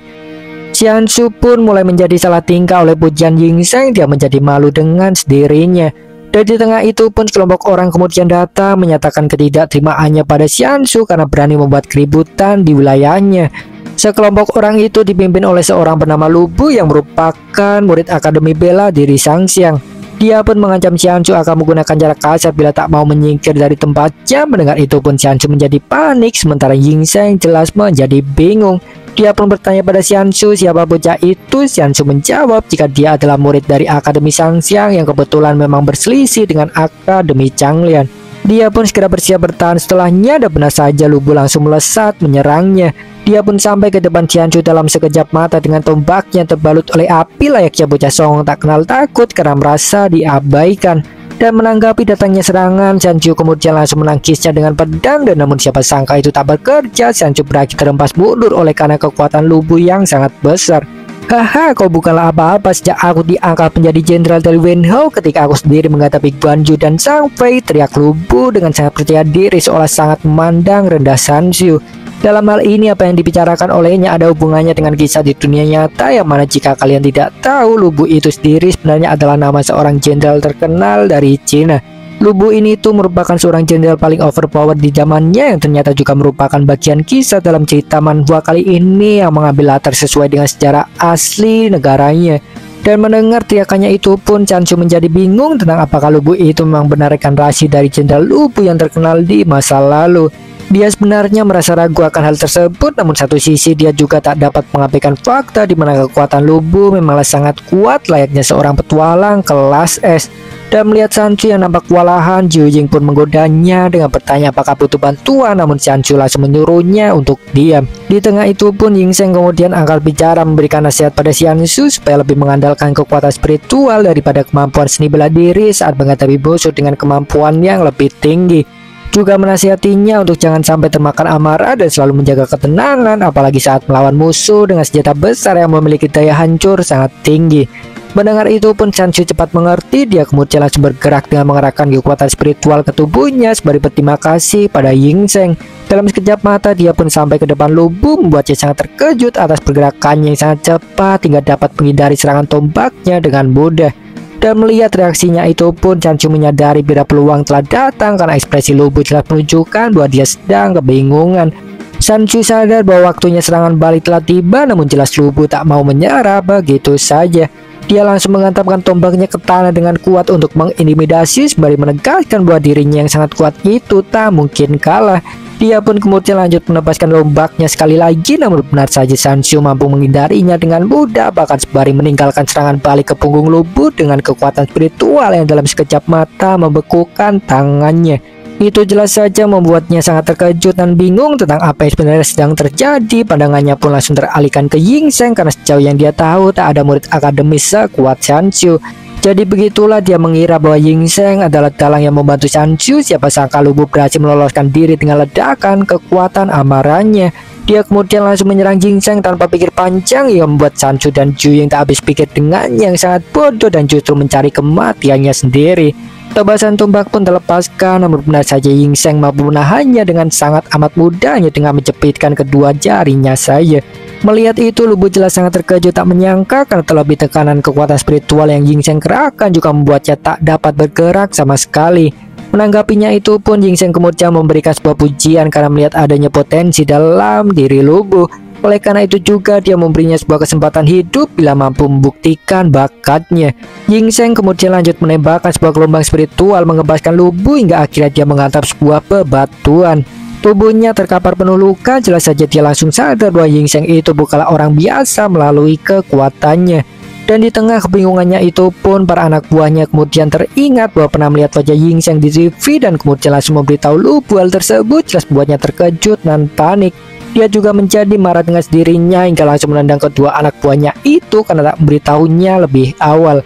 Xiansu pun mulai menjadi salah tingkah oleh pujian Ying Sheng. Dia menjadi malu dengan sendirinya. Dan di tengah itu pun sekelompok orang kemudian datang menyatakan ketidakterimaannya pada Xiansu karena berani membuat keributan di wilayahnya. Sekelompok orang itu dipimpin oleh seorang bernama Lu Bu yang merupakan murid Akademi Bela Diri Xiangxiang. Dia pun mengancam Xianzhu akan menggunakan cara kasar bila tak mau menyingkir dari tempatnya. Mendengar itu pun Xianzhu menjadi panik, sementara Ying Sheng jelas menjadi bingung. Dia pun bertanya pada Xianzhu siapa bocah itu. Xianzhu menjawab jika dia adalah murid dari Akademi Xiangxiang yang kebetulan memang berselisih dengan Akademi Changlian. Dia pun segera bersiap bertahan setelahnya, dan benar saja Lu Bu langsung melesat menyerangnya. Dia pun sampai ke depan Xianzhu dalam sekejap mata dengan tombaknya terbalut oleh api layaknya bocah songong tak kenal takut karena merasa diabaikan. Dan menanggapi datangnya serangan, Xianzhu kemudian langsung menangkisnya dengan pedang, dan namun siapa sangka itu tak bekerja. Xianzhu berakhir terhempas mundur oleh karena kekuatan Lu Bu yang sangat besar. Haha, kau bukanlah apa-apa sejak aku diangkat menjadi jenderal dari Wenhou. Ketika aku sendiri menghadapi Guan Yu dan Zhang Fei, teriak Lu Bu dengan sangat percaya diri seolah sangat memandang rendah Xianzhu. Dalam hal ini apa yang dibicarakan olehnya ada hubungannya dengan kisah di dunia nyata, yang mana jika kalian tidak tahu, Lu Bu itu sendiri sebenarnya adalah nama seorang jenderal terkenal dari Cina. Lu Bu ini tuh merupakan seorang jenderal paling overpowered di zamannya, yang ternyata juga merupakan bagian kisah dalam cerita manhwa kali ini yang mengambil latar sesuai dengan sejarah asli negaranya. Dan mendengar teriakannya itu pun Xianzhu menjadi bingung tentang apakah Lu Bu itu memang benar rekan rahasia dari jenderal Lu Bu yang terkenal di masa lalu. Dia sebenarnya merasa ragu akan hal tersebut, namun satu sisi dia juga tak dapat mengabaikan fakta di mana kekuatan Lu Bu memanglah sangat kuat layaknya seorang petualang kelas S. Dan melihat Xianzhu yang nampak kewalahan, Zhu Ying pun menggodanya dengan bertanya apakah butuh bantuan, namun Xianzhu langsung menyuruhnya untuk diam. Di tengah itu pun Ying Sheng kemudian angkat bicara memberikan nasihat pada Xianzhu supaya lebih mengandalkan kekuatan spiritual daripada kemampuan seni bela diri saat menghadapi musuh dengan kemampuan yang lebih tinggi. Juga menasihatinya untuk jangan sampai termakan amarah dan selalu menjaga ketenangan, apalagi saat melawan musuh dengan senjata besar yang memiliki daya hancur sangat tinggi. Mendengar itu pun Xianzhu cepat mengerti. Dia kemudian langsung bergerak dengan mengerahkan kekuatan spiritual ke tubuhnya sebagai berterima kasih pada Ying Sheng. Dalam sekejap mata dia pun sampai ke depan Lu Bu, membuatnya sangat terkejut atas pergerakannya yang sangat cepat hingga dapat menghindari serangan tombaknya dengan mudah. Dan melihat reaksinya itu pun Xianzhu menyadari bila peluang telah datang karena ekspresi Lu Bu jelas menunjukkan bahwa dia sedang kebingungan. Xianzhu sadar bahwa waktunya serangan balik telah tiba, namun jelas Lu Bu tak mau menyerah begitu saja. Dia langsung menghantamkan tombaknya ke tanah dengan kuat untuk mengintimidasi sembari menegaskan bahwa dirinya yang sangat kuat itu tak mungkin kalah. Dia pun kemudian lanjut menebaskan tombaknya sekali lagi, namun benar saja Xianzhu mampu menghindarinya dengan mudah, bahkan sembari meninggalkan serangan balik ke punggung Lu Bu dengan kekuatan spiritual yang dalam sekejap mata membekukan tangannya. Itu jelas saja membuatnya sangat terkejut dan bingung tentang apa yang sebenarnya sedang terjadi. Pandangannya pun langsung teralihkan ke Ying Sheng karena sejauh yang dia tahu tak ada murid akademis sekuat Xianzhu. Jadi begitulah dia mengira bahwa Ying Sheng adalah dalang yang membantu Xianzhu. Siapa sangka Lu Bu berhasil meloloskan diri dengan ledakan kekuatan amarahnya. Dia kemudian langsung menyerang Ying Sheng tanpa pikir panjang, yang membuat Xianzhu dan Zhu Ying tak habis pikir dengan yang sangat bodoh dan justru mencari kematiannya sendiri. Tebasan tombak pun terlepaskan, namun benar saja Ying Sheng mampu menahannya dengan sangat amat mudahnya dengan menjepitkan kedua jarinya saja. Melihat itu Lu Bu jelas sangat terkejut, tak menyangka karena terlebih tekanan kekuatan spiritual yang Ying Sheng kerahkan juga membuatnya tak dapat bergerak sama sekali. Menanggapinya itu pun Ying Sheng kemudian memberikan sebuah pujian karena melihat adanya potensi dalam diri Lu Bu. Oleh karena itu juga dia memberinya sebuah kesempatan hidup bila mampu membuktikan bakatnya. Ying Sheng kemudian lanjut menembakkan sebuah gelombang spiritual mengebaskan Lu Bu hingga akhirnya dia menghantam sebuah bebatuan. Tubuhnya terkapar penuh luka, jelas saja dia langsung sadar bahwa Ying Sheng itu bukanlah orang biasa melalui kekuatannya. Dan di tengah kebingungannya itu pun para anak buahnya kemudian teringat bahwa pernah melihat wajah Ying Sheng di TV dan kemudian langsung memberitahu Lu Bu hal tersebut. Jelas membuatnya terkejut dan panik. Dia juga menjadi marah dengan dirinya hingga langsung menendang kedua anak buahnya itu karena tak memberitahunya lebih awal.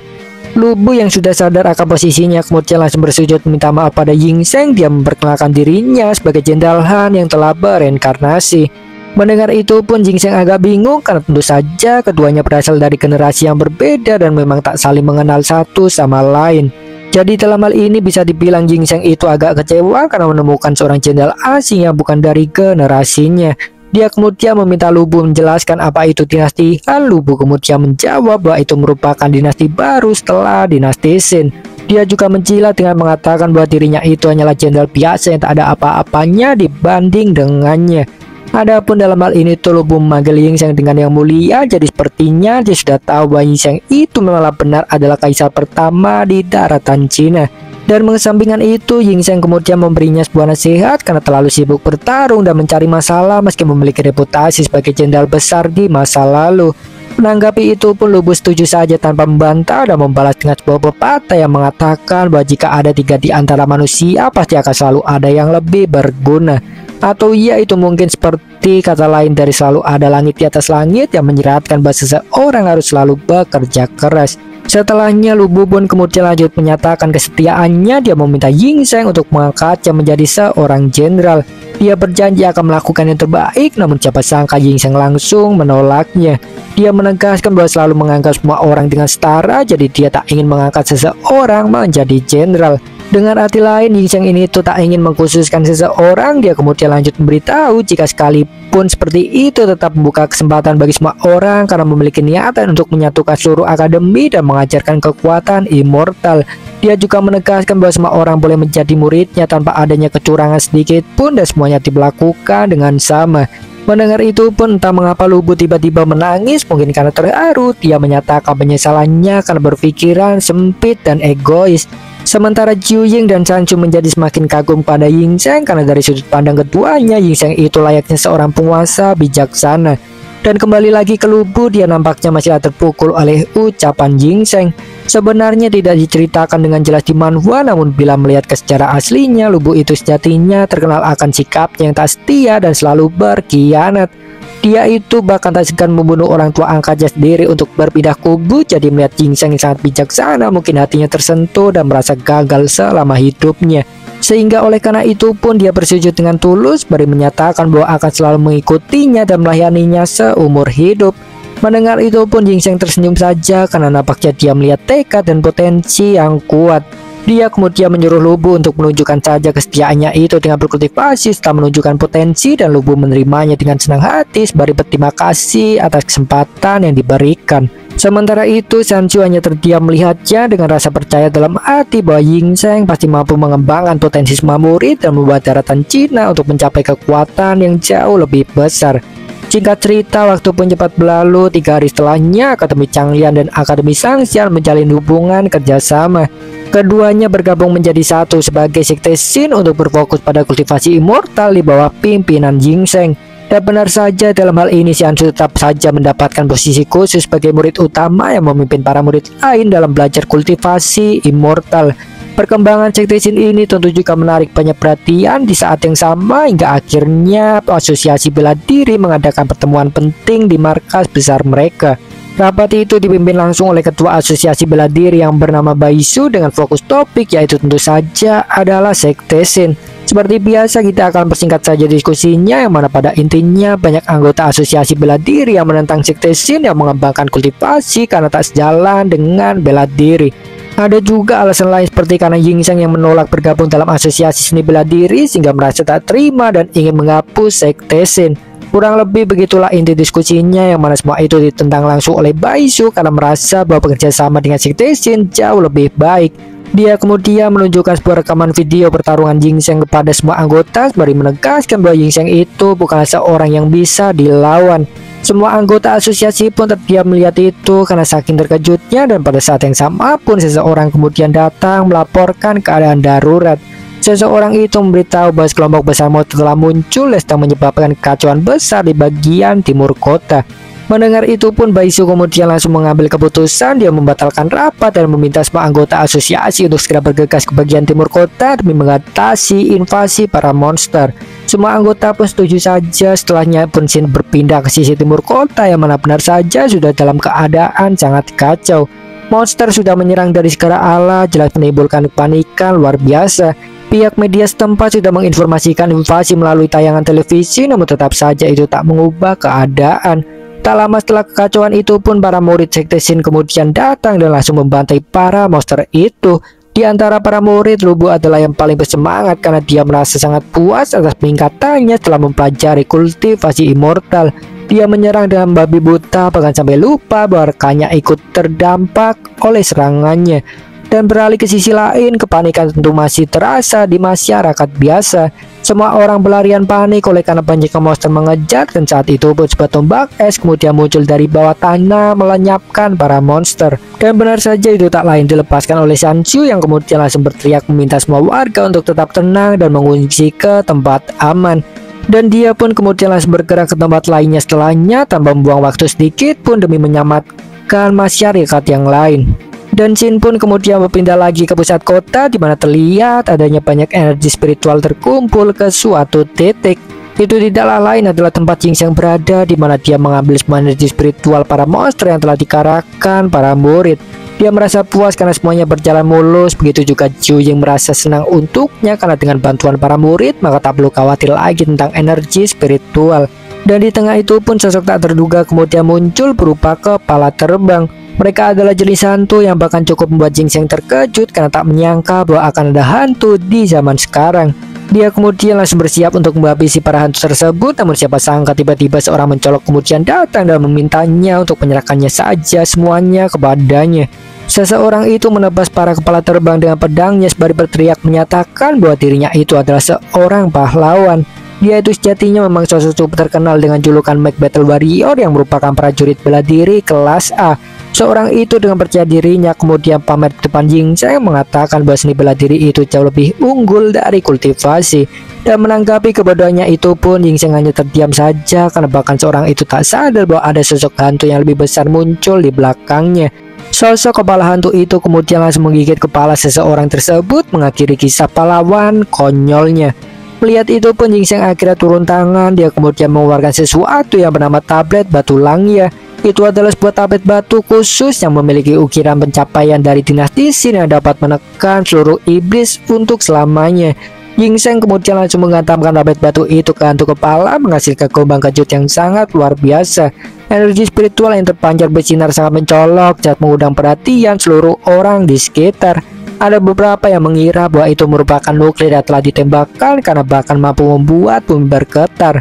Lu Bu yang sudah sadar akan posisinya kemudian langsung bersujud meminta maaf pada Ying Sheng. Dia memperkenalkan dirinya sebagai Jenderal Han yang telah bereinkarnasi. Mendengar itu pun Ying Sheng agak bingung karena tentu saja keduanya berasal dari generasi yang berbeda dan memang tak saling mengenal satu sama lain. Jadi dalam hal ini bisa dibilang Ying Sheng itu agak kecewa karena menemukan seorang jenderal asing yang bukan dari generasinya. Dia kemudian meminta Lu Bu menjelaskan apa itu dinasti Han. Lu Bu kemudian menjawab bahwa itu merupakan dinasti baru setelah dinasti Xin. Dia juga menjilat dengan mengatakan bahwa dirinya itu hanyalah jenderal biasa yang tak ada apa-apanya dibanding dengannya. Adapun dalam hal ini tuh Lubu memanggil Yingzheng dengan yang mulia, jadi sepertinya dia sudah tahu bahwa Yingzheng itu memang benar adalah kaisar pertama di daratan Cina. Dan mengesampingkan itu, Yingzheng kemudian memberinya sebuah nasihat karena terlalu sibuk bertarung dan mencari masalah meski memiliki reputasi sebagai jenderal besar di masa lalu. Menanggapi itu pun Lubu setuju saja tanpa membantah dan membalas dengan sebuah pepatah yang mengatakan bahwa jika ada 3 di antara manusia pasti akan selalu ada yang lebih berguna. Atau ya itu mungkin seperti kata lain dari selalu ada langit di atas langit yang menyeratkan bahwa seseorang harus selalu bekerja keras. Setelahnya Lubu pun kemudian lanjut menyatakan kesetiaannya. Dia meminta Yingzheng untuk mengangkatnya menjadi seorang jenderal. Dia berjanji akan melakukan yang terbaik, namun siapa sangka Yingzheng langsung menolaknya. Dia menegaskan bahwa selalu menganggap semua orang dengan setara, jadi dia tak ingin mengangkat seseorang menjadi jenderal. Dengan arti lain, Yingzheng ini tuh tak ingin mengkhususkan seseorang. Dia kemudian lanjut memberitahu jika sekalipun seperti itu tetap membuka kesempatan bagi semua orang karena memiliki niatan untuk menyatukan seluruh akademi dan mengajarkan kekuatan immortal. Dia juga menegaskan bahwa semua orang boleh menjadi muridnya tanpa adanya kecurangan sedikit pun dan semuanya dilakukan dengan sama. Mendengar itu pun entah mengapa Lubu tiba-tiba menangis, mungkin karena terharu. Dia menyatakan penyesalannya karena berpikiran sempit dan egois. Sementara Zhu Ying dan San Chu menjadi semakin kagum pada Yingzheng karena dari sudut pandang keduanya Yingzheng itu layaknya seorang penguasa bijaksana. Dan kembali lagi ke Lubu, dia nampaknya masih terpukul oleh ucapan Yingzheng. Sebenarnya tidak diceritakan dengan jelas di manhwa, namun bila melihat ke sejarah aslinya, Lubu itu sejatinya terkenal akan sikapnya yang tak setia dan selalu berkhianat. Dia itu bahkan tak segan membunuh orang tua angkatnya sendiri untuk berpindah kubu. Jadi melihat Yingzheng yang sangat bijaksana, mungkin hatinya tersentuh dan merasa gagal selama hidupnya. Sehingga oleh karena itu pun dia bersujud dengan tulus, beri menyatakan bahwa akan selalu mengikutinya dan melayaninya seumur hidup. Mendengar itu pun Yingzheng tersenyum saja karena nampaknya dia melihat tekad dan potensi yang kuat. Dia kemudian menyuruh Lubu untuk menunjukkan saja kesetiaannya itu dengan berkultivasi. Setelah menunjukkan potensi dan Lubu menerimanya dengan senang hati sembari berterima kasih atas kesempatan yang diberikan. Sementara itu San Chu hanya terdiam melihatnya dengan rasa percaya dalam hati bahwa Yingzheng pasti mampu mengembangkan potensi semua murid dan membuat daratan Cina untuk mencapai kekuatan yang jauh lebih besar. Singkat cerita, waktu pun cepat berlalu. 3 hari setelahnya, Akademi Changlian dan Akademi Shangxian menjalin hubungan kerjasama. Keduanya bergabung menjadi satu sebagai sekte Shin untuk berfokus pada kultivasi immortal di bawah pimpinan Yingzheng. Dan benar saja dalam hal ini Xian Shu tetap saja mendapatkan posisi khusus sebagai murid utama yang memimpin para murid lain dalam belajar kultivasi immortal. Perkembangan sekte Shin ini tentu juga menarik banyak perhatian di saat yang sama hingga akhirnya Asosiasi Bela Diri mengadakan pertemuan penting di markas besar mereka. Rapat itu dipimpin langsung oleh Ketua Asosiasi Bela Diri yang bernama Baisu dengan fokus topik yaitu tentu saja adalah sekte Shin. Seperti biasa kita akan persingkat saja diskusinya, yang mana pada intinya banyak anggota Asosiasi Bela Diri yang menentang sekte Shin yang mengembangkan kultivasi karena tak sejalan dengan bela diri. Ada juga alasan lain seperti karena Yingzheng yang menolak bergabung dalam asosiasi seni bela diri sehingga merasa tak terima dan ingin menghapus sekte Shin. Kurang lebih begitulah inti diskusinya, yang mana semua itu ditentang langsung oleh Baisu karena merasa bahwa bekerja sama dengan sekte Shin jauh lebih baik. Dia kemudian menunjukkan sebuah rekaman video pertarungan Yingzheng kepada semua anggota sembari menegaskan bahwa Yingzheng itu bukanlah seorang yang bisa dilawan. Semua anggota asosiasi pun terdiam melihat itu karena saking terkejutnya, dan pada saat yang sama pun seseorang kemudian datang melaporkan keadaan darurat. Seseorang itu memberitahu bahwa kelompok besar monster telah muncul dan sedang menyebabkan kekacauan besar di bagian timur kota. Mendengar itu pun Baisu kemudian langsung mengambil keputusan. Dia membatalkan rapat dan meminta semua anggota asosiasi untuk segera bergegas ke bagian timur kota demi mengatasi invasi para monster. Semua anggota pun setuju saja. Setelahnya pun Shin berpindah ke sisi timur kota, yang mana benar saja sudah dalam keadaan sangat kacau. Monster sudah menyerang dari segala arah, jelas menimbulkan kepanikan luar biasa. Pihak media setempat sudah menginformasikan invasi melalui tayangan televisi, namun tetap saja itu tak mengubah keadaan. Tak lama setelah kekacauan itu pun para murid sekte Shin kemudian datang dan langsung membantai para monster itu. Di antara para murid, Lubu adalah yang paling bersemangat karena dia merasa sangat puas atas peningkatannya setelah mempelajari kultivasi immortal. Dia menyerang dengan babi buta bahkan sampai lupa bahwa rekannya ikut terdampak oleh serangannya. Dan beralih ke sisi lain, kepanikan tentu masih terasa di masyarakat biasa. Semua orang berlarian panik oleh karena banyaknya monster mengejar, dan saat itu sebuah tombak es kemudian muncul dari bawah tanah melenyapkan para monster. Dan benar saja itu tak lain dilepaskan oleh Shanxu yang kemudian langsung berteriak meminta semua warga untuk tetap tenang dan mengungsi ke tempat aman. Dan dia pun kemudian langsung bergerak ke tempat lainnya setelahnya tanpa membuang waktu sedikit pun demi menyelamatkan masyarakat yang lain. Dan Shin pun kemudian berpindah lagi ke pusat kota di mana terlihat adanya banyak energi spiritual terkumpul ke suatu titik. Itu tidaklah lain adalah tempat Jing Cheng berada, di mana dia mengambil semua energi spiritual para monster yang telah dikerahkan para murid. Dia merasa puas karena semuanya berjalan mulus. Begitu juga Zhu Ying merasa senang untuknya karena dengan bantuan para murid maka tak perlu khawatir lagi tentang energi spiritual. Dan di tengah itu pun sosok tak terduga kemudian muncul berupa kepala terbang. Mereka adalah jenis hantu yang bahkan cukup membuat Jing Cheng terkejut karena tak menyangka bahwa akan ada hantu di zaman sekarang. Dia kemudian langsung bersiap untuk menghabisi para hantu tersebut, namun siapa sangka tiba-tiba seorang mencolok kemudian datang dan memintanya untuk menyerahkannya saja semuanya kepadanya. Seseorang itu menebas para kepala terbang dengan pedangnya sembari berteriak menyatakan bahwa dirinya itu adalah seorang pahlawan. Dia itu sejatinya memang sosok cukup terkenal dengan julukan Mac Battle Warrior yang merupakan prajurit bela diri kelas A. Seorang itu dengan percaya dirinya kemudian pamer di depan Jing Cheng mengatakan bahwa seni bela diri itu jauh lebih unggul dari kultivasi. Dan menanggapi kebodohannya itu pun Jing Cheng hanya terdiam saja karena bahkan seorang itu tak sadar bahwa ada sosok hantu yang lebih besar muncul di belakangnya. Sosok kepala hantu itu kemudian langsung menggigit kepala seseorang tersebut, mengakhiri kisah pahlawan konyolnya. Melihat itu pun Jing Cheng akhirnya turun tangan. Dia kemudian mengeluarkan sesuatu yang bernama tablet batu langya. Itu adalah sebuah tablet batu khusus yang memiliki ukiran pencapaian dari dinasti Shin yang dapat menekan seluruh iblis untuk selamanya. Jing Cheng kemudian langsung menghantamkan tablet batu itu ke hantu kepala, menghasilkan gelombang kejut yang sangat luar biasa. Energi spiritual yang terpancar bersinar sangat mencolok saat mengundang perhatian seluruh orang di sekitar. Ada beberapa yang mengira bahwa itu merupakan nuklir yang telah ditembakkan karena bahkan mampu membuat bumi bergetar.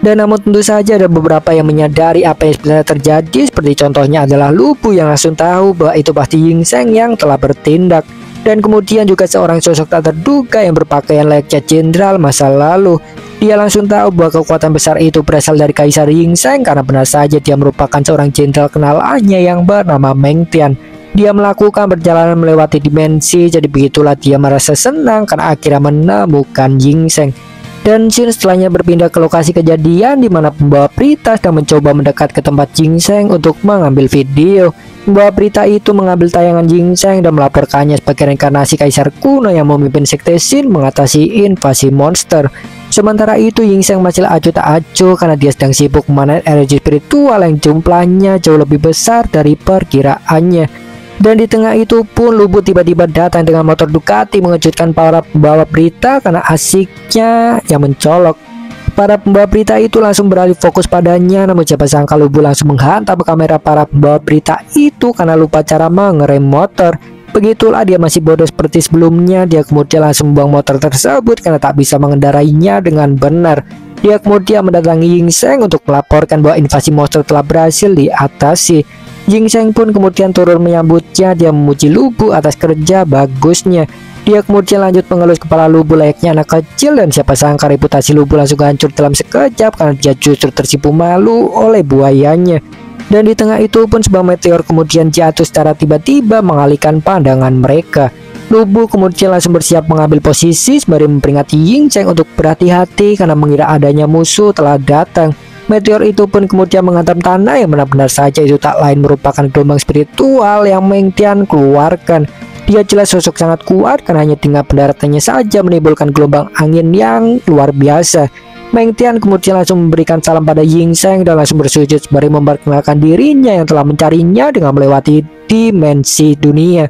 Dan namun tentu saja ada beberapa yang menyadari apa yang sebenarnya terjadi, seperti contohnya adalah Lu Bu yang langsung tahu bahwa itu pasti Jing Cheng yang telah bertindak. Dan kemudian juga seorang sosok tak terduga yang berpakaian layaknya jenderal masa lalu. Dia langsung tahu bahwa kekuatan besar itu berasal dari Kaisar Jing Cheng karena benar saja dia merupakan seorang jenderal kenalannya yang bernama Meng Tian. Dia melakukan perjalanan melewati dimensi, jadi begitulah dia merasa senang karena akhirnya menemukan Jing Cheng. Dan Shin setelahnya berpindah ke lokasi kejadian di mana pembawa berita sedang mencoba mendekat ke tempat Jing Cheng untuk mengambil video. Pembawa berita itu mengambil tayangan Jing Cheng dan melaporkannya sebagai reinkarnasi kaisar kuno yang memimpin sekte Shin mengatasi invasi monster. Sementara itu Jing Cheng masih acuh tak acuh karena dia sedang sibuk memanen energi spiritual yang jumlahnya jauh lebih besar dari perkiraannya. Dan di tengah itu pun Lu Bu tiba-tiba datang dengan motor Ducati mengejutkan para pembawa berita karena asiknya yang mencolok. Para pembawa berita itu langsung beralih fokus padanya, namun siapa sangka Lu Bu langsung menghantam kamera para pembawa berita itu karena lupa cara mengerem motor. Begitulah dia masih bodoh seperti sebelumnya, dia kemudian langsung membuang motor tersebut karena tak bisa mengendarainya dengan benar. Dia kemudian mendatangi Jing Cheng untuk melaporkan bahwa invasi monster telah berhasil diatasi. Jing Cheng pun kemudian turun menyambutnya. Dia memuji Lu Bu atas kerja bagusnya. Dia kemudian lanjut mengelus kepala Lu Bu layaknya anak kecil, dan siapa sangka reputasi Lu Bu langsung hancur dalam sekejap karena dia justru tersipu malu oleh buayanya. Dan di tengah itu pun sebuah meteor kemudian jatuh secara tiba-tiba mengalihkan pandangan mereka. Lu Bu kemudian langsung bersiap mengambil posisi sembari memperingati Jing Cheng untuk berhati-hati karena mengira adanya musuh telah datang. Meteor itu pun kemudian menghantam tanah yang benar-benar saja itu tak lain merupakan gelombang spiritual yang Meng Tian keluarkan. Dia jelas sosok sangat kuat karena hanya tinggal pendaratannya saja menimbulkan gelombang angin yang luar biasa. Meng Tian kemudian langsung memberikan salam pada Jing Cheng dan langsung bersujud sembari memperkenalkan dirinya yang telah mencarinya dengan melewati dimensi dunia.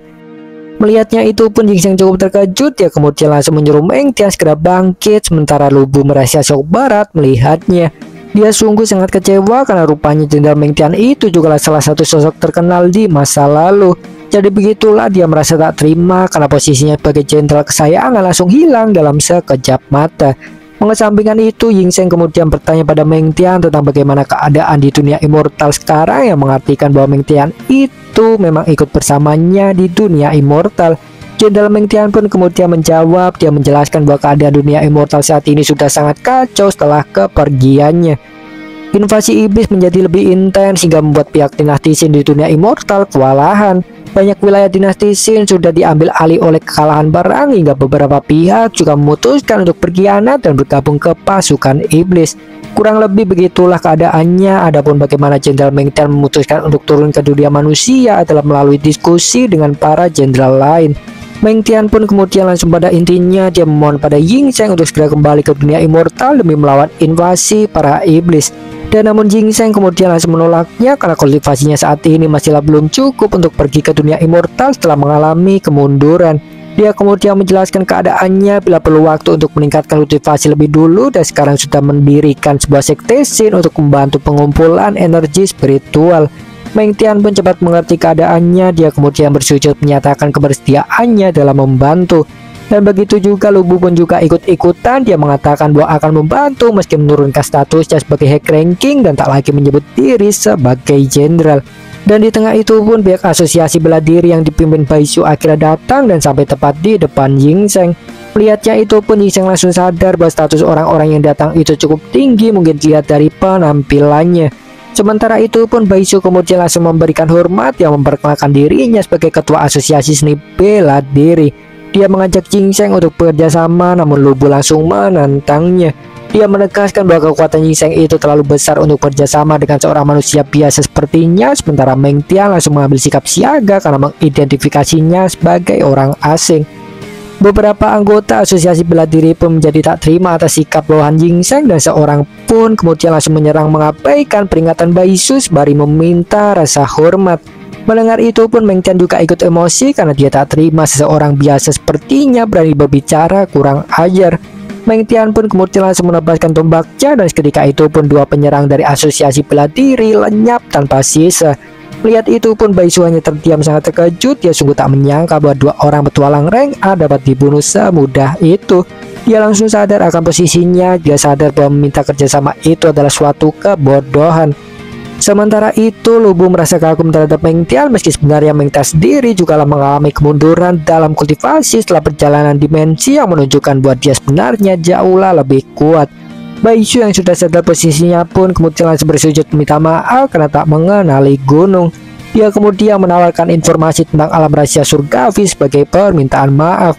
Melihatnya itu pun Jing Cheng cukup terkejut. Dia kemudian langsung menyuruh Meng Tian segera bangkit, sementara Lu Bu merasa shock barat melihatnya. Dia sungguh sangat kecewa karena rupanya Jenderal Meng Tian itu juga salah satu sosok terkenal di masa lalu. Jadi begitulah dia merasa tak terima karena posisinya sebagai jenderal kesayangan langsung hilang dalam sekejap mata. Mengesampingkan itu, Ying Sheng kemudian bertanya pada Meng Tian tentang bagaimana keadaan di dunia immortal sekarang, yang mengartikan bahwa Meng Tian itu memang ikut bersamanya di dunia immortal. Jenderal Meng Tian pun kemudian menjawab, dia menjelaskan bahwa keadaan dunia immortal saat ini sudah sangat kacau setelah kepergiannya. Invasi iblis menjadi lebih intens hingga membuat pihak dinasti Qin di dunia immortal kewalahan. Banyak wilayah dinasti Qin sudah diambil alih oleh kekalahan perang hingga beberapa pihak juga memutuskan untuk berkhianat dan bergabung ke pasukan iblis. Kurang lebih begitulah keadaannya. Adapun bagaimana Jenderal Meng Tian memutuskan untuk turun ke dunia manusia adalah melalui diskusi dengan para jenderal lain. Meng Tian pun kemudian langsung pada intinya dia memohon pada Ying Sheng untuk segera kembali ke dunia immortal demi melawan invasi para iblis. Dan namun Ying Sheng kemudian langsung menolaknya karena kultivasinya saat ini masihlah belum cukup untuk pergi ke dunia immortal setelah mengalami kemunduran. Dia kemudian menjelaskan keadaannya bila perlu waktu untuk meningkatkan kultivasi lebih dulu, dan sekarang sudah mendirikan sebuah sekte Qin untuk membantu pengumpulan energi spiritual. Meng Tian pun cepat mengerti keadaannya. Dia kemudian bersujud menyatakan kebersediaannya dalam membantu. Dan begitu juga Lu Bu pun juga ikut-ikutan. Dia mengatakan bahwa akan membantu meski menurunkan statusnya sebagai high ranking dan tak lagi menyebut diri sebagai jenderal. Dan di tengah itu pun pihak asosiasi bela diri yang dipimpin Bai Shu akhirnya datang dan sampai tepat di depan Ying Sheng. Melihatnya itu pun Ying Sheng langsung sadar bahwa status orang-orang yang datang itu cukup tinggi, mungkin dilihat dari penampilannya. Sementara itu pun Bai Shu kemudian langsung memberikan hormat yang memperkenalkan dirinya sebagai ketua asosiasi seni bela diri. Dia mengajak Ying Sheng untuk bekerja sama, namun Lu Bu langsung menantangnya. Dia menegaskan bahwa kekuatan Ying Sheng itu terlalu besar untuk bekerjasama dengan seorang manusia biasa sepertinya. Sementara Meng Tian langsung mengambil sikap siaga karena mengidentifikasinya sebagai orang asing. Beberapa anggota asosiasi bela diri pun menjadi tak terima atas sikap bawahan Ying Sheng, dan seorang pun kemudian langsung menyerang mengabaikan peringatan Bai Shu sembari meminta rasa hormat. Mendengar itu pun Meng Tian juga ikut emosi karena dia tak terima seseorang biasa sepertinya berani berbicara kurang ajar. Meng Tian pun kemudian langsung menebaskan tombaknya, dan seketika itu pun dua penyerang dari asosiasi bela diri lenyap tanpa sisa. Melihat itu pun Bai Shu hanya terdiam sangat terkejut. Dia sungguh tak menyangka bahwa dua orang petualang rank A dapat dibunuh semudah itu. Dia langsung sadar akan posisinya. Dia sadar bahwa meminta kerjasama itu adalah suatu kebodohan. Sementara itu Lu Bu merasa kagum terhadap Meng Tian, meski sebenarnya Meng Tian sendiri juga mengalami kemunduran dalam kultivasi setelah perjalanan dimensi yang menunjukkan bahwa dia sebenarnya jauhlah lebih kuat. Bai Shu yang sudah sadar posisinya pun kemudian langsung bersujud meminta maaf karena tak mengenali gunung. Dia kemudian menawarkan informasi tentang alam rahasia surgawi sebagai permintaan maaf.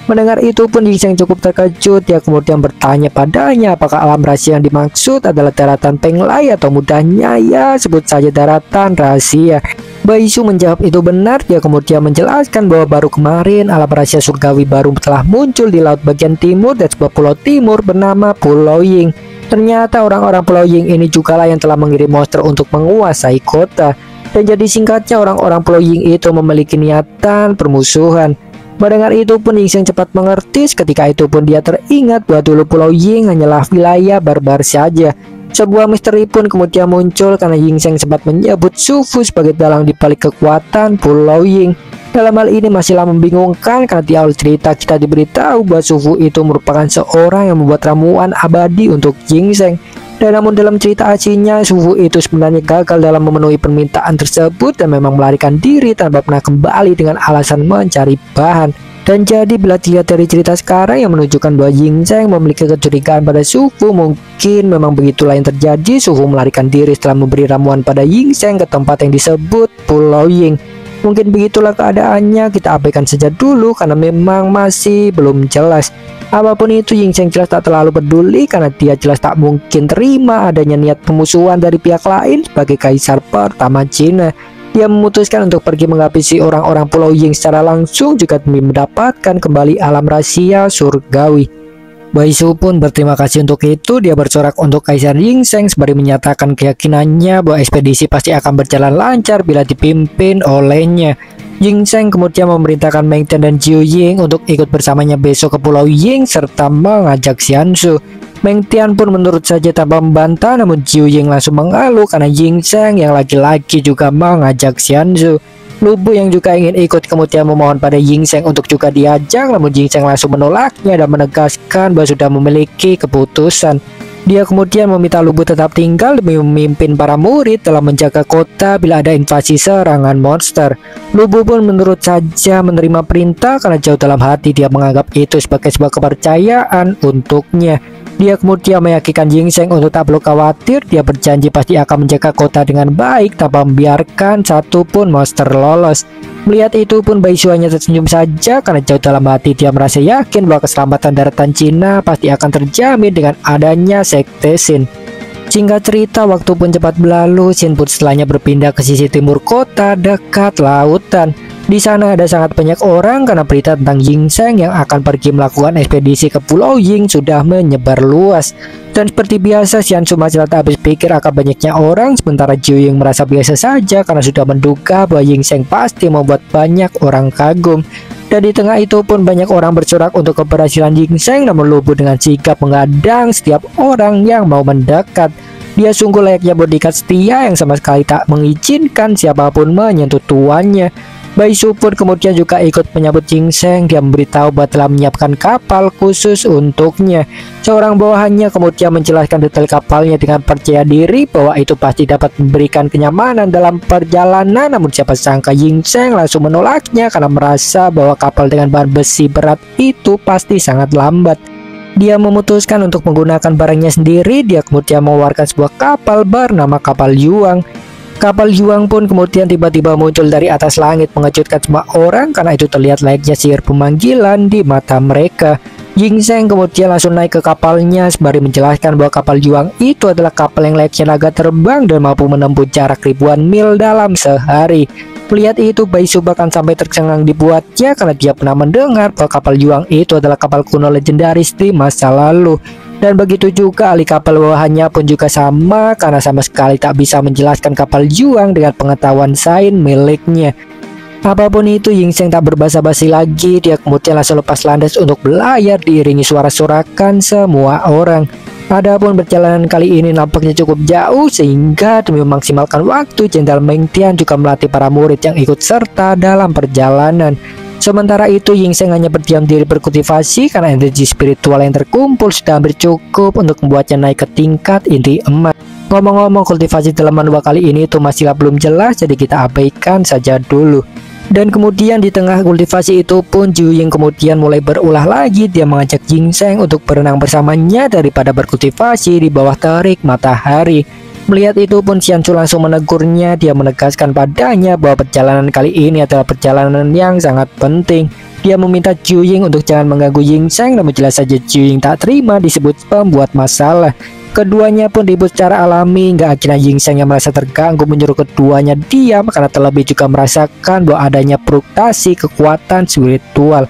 Mendengar itu pun Ying Sheng cukup terkejut. Dia kemudian bertanya padanya apakah alam rahasia yang dimaksud adalah daratan Penglai atau mudahnya ya sebut saja daratan rahasia. Bai Shu menjawab itu benar. Dia kemudian menjelaskan bahwa baru kemarin alam rahasia surgawi baru telah muncul di laut bagian timur dan sebuah pulau timur bernama Pulau Ying. Ternyata orang-orang Pulau Ying ini jugalah yang telah mengirim monster untuk menguasai kota. Dan jadi singkatnya, orang-orang Pulau Ying itu memiliki niatan permusuhan. Mendengar itu pun Ying Sheng cepat mengerti. Ketika itu pun dia teringat bahwa dulu Pulau Ying hanyalah wilayah barbar saja. Sebuah misteri pun kemudian muncul karena Ying Sheng sempat menyebut Xu Fu sebagai dalang di balik kekuatan Pulau Ying. Dalam hal ini masihlah membingungkan karena di awal cerita kita diberitahu bahwa Xu Fu itu merupakan seorang yang membuat ramuan abadi untuk Ying Sheng. Dan namun dalam cerita aslinya Xu Fu itu sebenarnya gagal dalam memenuhi permintaan tersebut dan memang melarikan diri tanpa pernah kembali dengan alasan mencari bahan. Dan jadi bila dilihat dari cerita sekarang yang menunjukkan bahwa Ying Sheng memiliki kecurigaan pada Xu Fu, mungkin memang begitulah yang terjadi. Xu Fu melarikan diri setelah memberi ramuan pada Ying Sheng ke tempat yang disebut Pulau Ying. Mungkin begitulah keadaannya. Kita abaikan saja dulu karena memang masih belum jelas. Apapun itu, Ying Sheng jelas tak terlalu peduli karena dia jelas tak mungkin terima adanya niat pemusuhan dari pihak lain sebagai kaisar pertama Cina. Dia memutuskan untuk pergi menghabisi orang-orang Pulau Ying secara langsung juga demi mendapatkan kembali alam rahasia surgawi. Bai Shu pun berterima kasih untuk itu. Dia bersorak untuk Kaisar Ying Sheng sembari menyatakan keyakinannya bahwa ekspedisi pasti akan berjalan lancar bila dipimpin olehnya. Ying Sheng kemudian memerintahkan Meng Tian dan Jiu Ying untuk ikut bersamanya besok ke Pulau Ying serta mengajak Xianxu. Meng Tian pun menurut saja tanpa membantah, namun Jiu Ying langsung mengeluh karena Ying Sheng yang lagi-lagi juga mengajak Xianxu. Lu Bu yang juga ingin ikut kemudian memohon pada Ying Sheng untuk juga diajak, namun Ying Sheng langsung menolaknya dan menegaskan bahwa sudah memiliki keputusan. Dia kemudian meminta Lu Bu tetap tinggal demi memimpin para murid dalam menjaga kota bila ada invasi serangan monster. Lu Bu pun menurut saja menerima perintah karena jauh dalam hati dia menganggap itu sebagai sebuah kepercayaan untuknya. Dia kemudian meyakinkan Ying Sheng untuk tak perlu khawatir, dia berjanji pasti akan menjaga kota dengan baik tanpa membiarkan satupun monster lolos. Melihat itu pun Bai Shu hanya tersenyum saja karena jauh dalam hati dia merasa yakin bahwa keselamatan daratan Cina pasti akan terjamin dengan adanya Sekte Shin. Singkat cerita, waktu pun cepat berlalu. Shin pun setelahnya berpindah ke sisi timur kota dekat lautan. Di sana ada sangat banyak orang karena berita tentang Ying Sheng yang akan pergi melakukan ekspedisi ke Pulau Ying sudah menyebar luas. Dan seperti biasa, Xian Su masih tak habis pikir akan banyaknya orang, sementara Jiu Ying merasa biasa saja karena sudah menduga bahwa Ying Sheng pasti membuat banyak orang kagum. Dan di tengah itu pun banyak orang bersorak untuk keberhasilan Ying Sheng, namun Lu Bu dengan sigap menghadang setiap orang yang mau mendekat. Dia sungguh layaknya bodyguard setia yang sama sekali tak mengizinkan siapapun menyentuh tuannya. Bai Shu pun kemudian juga ikut menyambut Ying Sheng. Dia memberitahu bahwa telah menyiapkan kapal khusus untuknya. Seorang bawahannya kemudian menjelaskan detail kapalnya dengan percaya diri bahwa itu pasti dapat memberikan kenyamanan dalam perjalanan. Namun siapa sangka Ying Sheng langsung menolaknya karena merasa bahwa kapal dengan bahan besi berat itu pasti sangat lambat. Dia memutuskan untuk menggunakan barangnya sendiri. Dia kemudian mengeluarkan sebuah kapal bernama kapal Yuang. Kapal Yuang pun kemudian tiba-tiba muncul dari atas langit mengejutkan semua orang karena itu terlihat layaknya sihir pemanggilan di mata mereka. Ying Sheng kemudian langsung naik ke kapalnya sembari menjelaskan bahwa kapal Yuang itu adalah kapal yang layaknya naga terbang dan mampu menempuh jarak ribuan mil dalam sehari. Melihat itu, Bai Shu bahkan sampai tercengang dibuatnya karena dia pernah mendengar bahwa kapal Yuang itu adalah kapal kuno legendaris di masa lalu. Dan begitu juga ahli kapal bawahannya pun juga sama karena sama sekali tak bisa menjelaskan kapal Yuang dengan pengetahuan sains miliknya. Apapun itu, Ying Sheng tak berbasa-basi lagi. Dia kemudian langsung lepas landas untuk berlayar diiringi suara sorakan semua orang. Adapun perjalanan kali ini nampaknya cukup jauh sehingga demi memaksimalkan waktu, Jenderal Meng Tian juga melatih para murid yang ikut serta dalam perjalanan. Sementara itu, Ying Sheng hanya berdiam diri berkultivasi karena energi spiritual yang terkumpul sudah hampir cukup untuk membuatnya naik ke tingkat inti emas. Ngomong-ngomong, kultivasi dalam manual kali ini itu masih belum jelas, jadi kita abaikan saja dulu. Dan kemudian di tengah kultivasi itu pun Jiu Ying kemudian mulai berulah lagi. Dia mengajak Ying Sheng untuk berenang bersamanya daripada berkultivasi di bawah terik matahari. Melihat itu pun Xian Su langsung menegurnya. Dia menegaskan padanya bahwa perjalanan kali ini adalah perjalanan yang sangat penting. Dia meminta Jiu Ying untuk jangan mengganggu Ying Sheng, namun jelas saja Jiu Ying tak terima disebut pembuat masalah. Keduanya pun ribut secara alami hingga akhirnya Ying Sheng yang merasa terganggu menyuruh keduanya diam karena terlebih juga merasakan bahwa adanya fluktuasi kekuatan spiritual.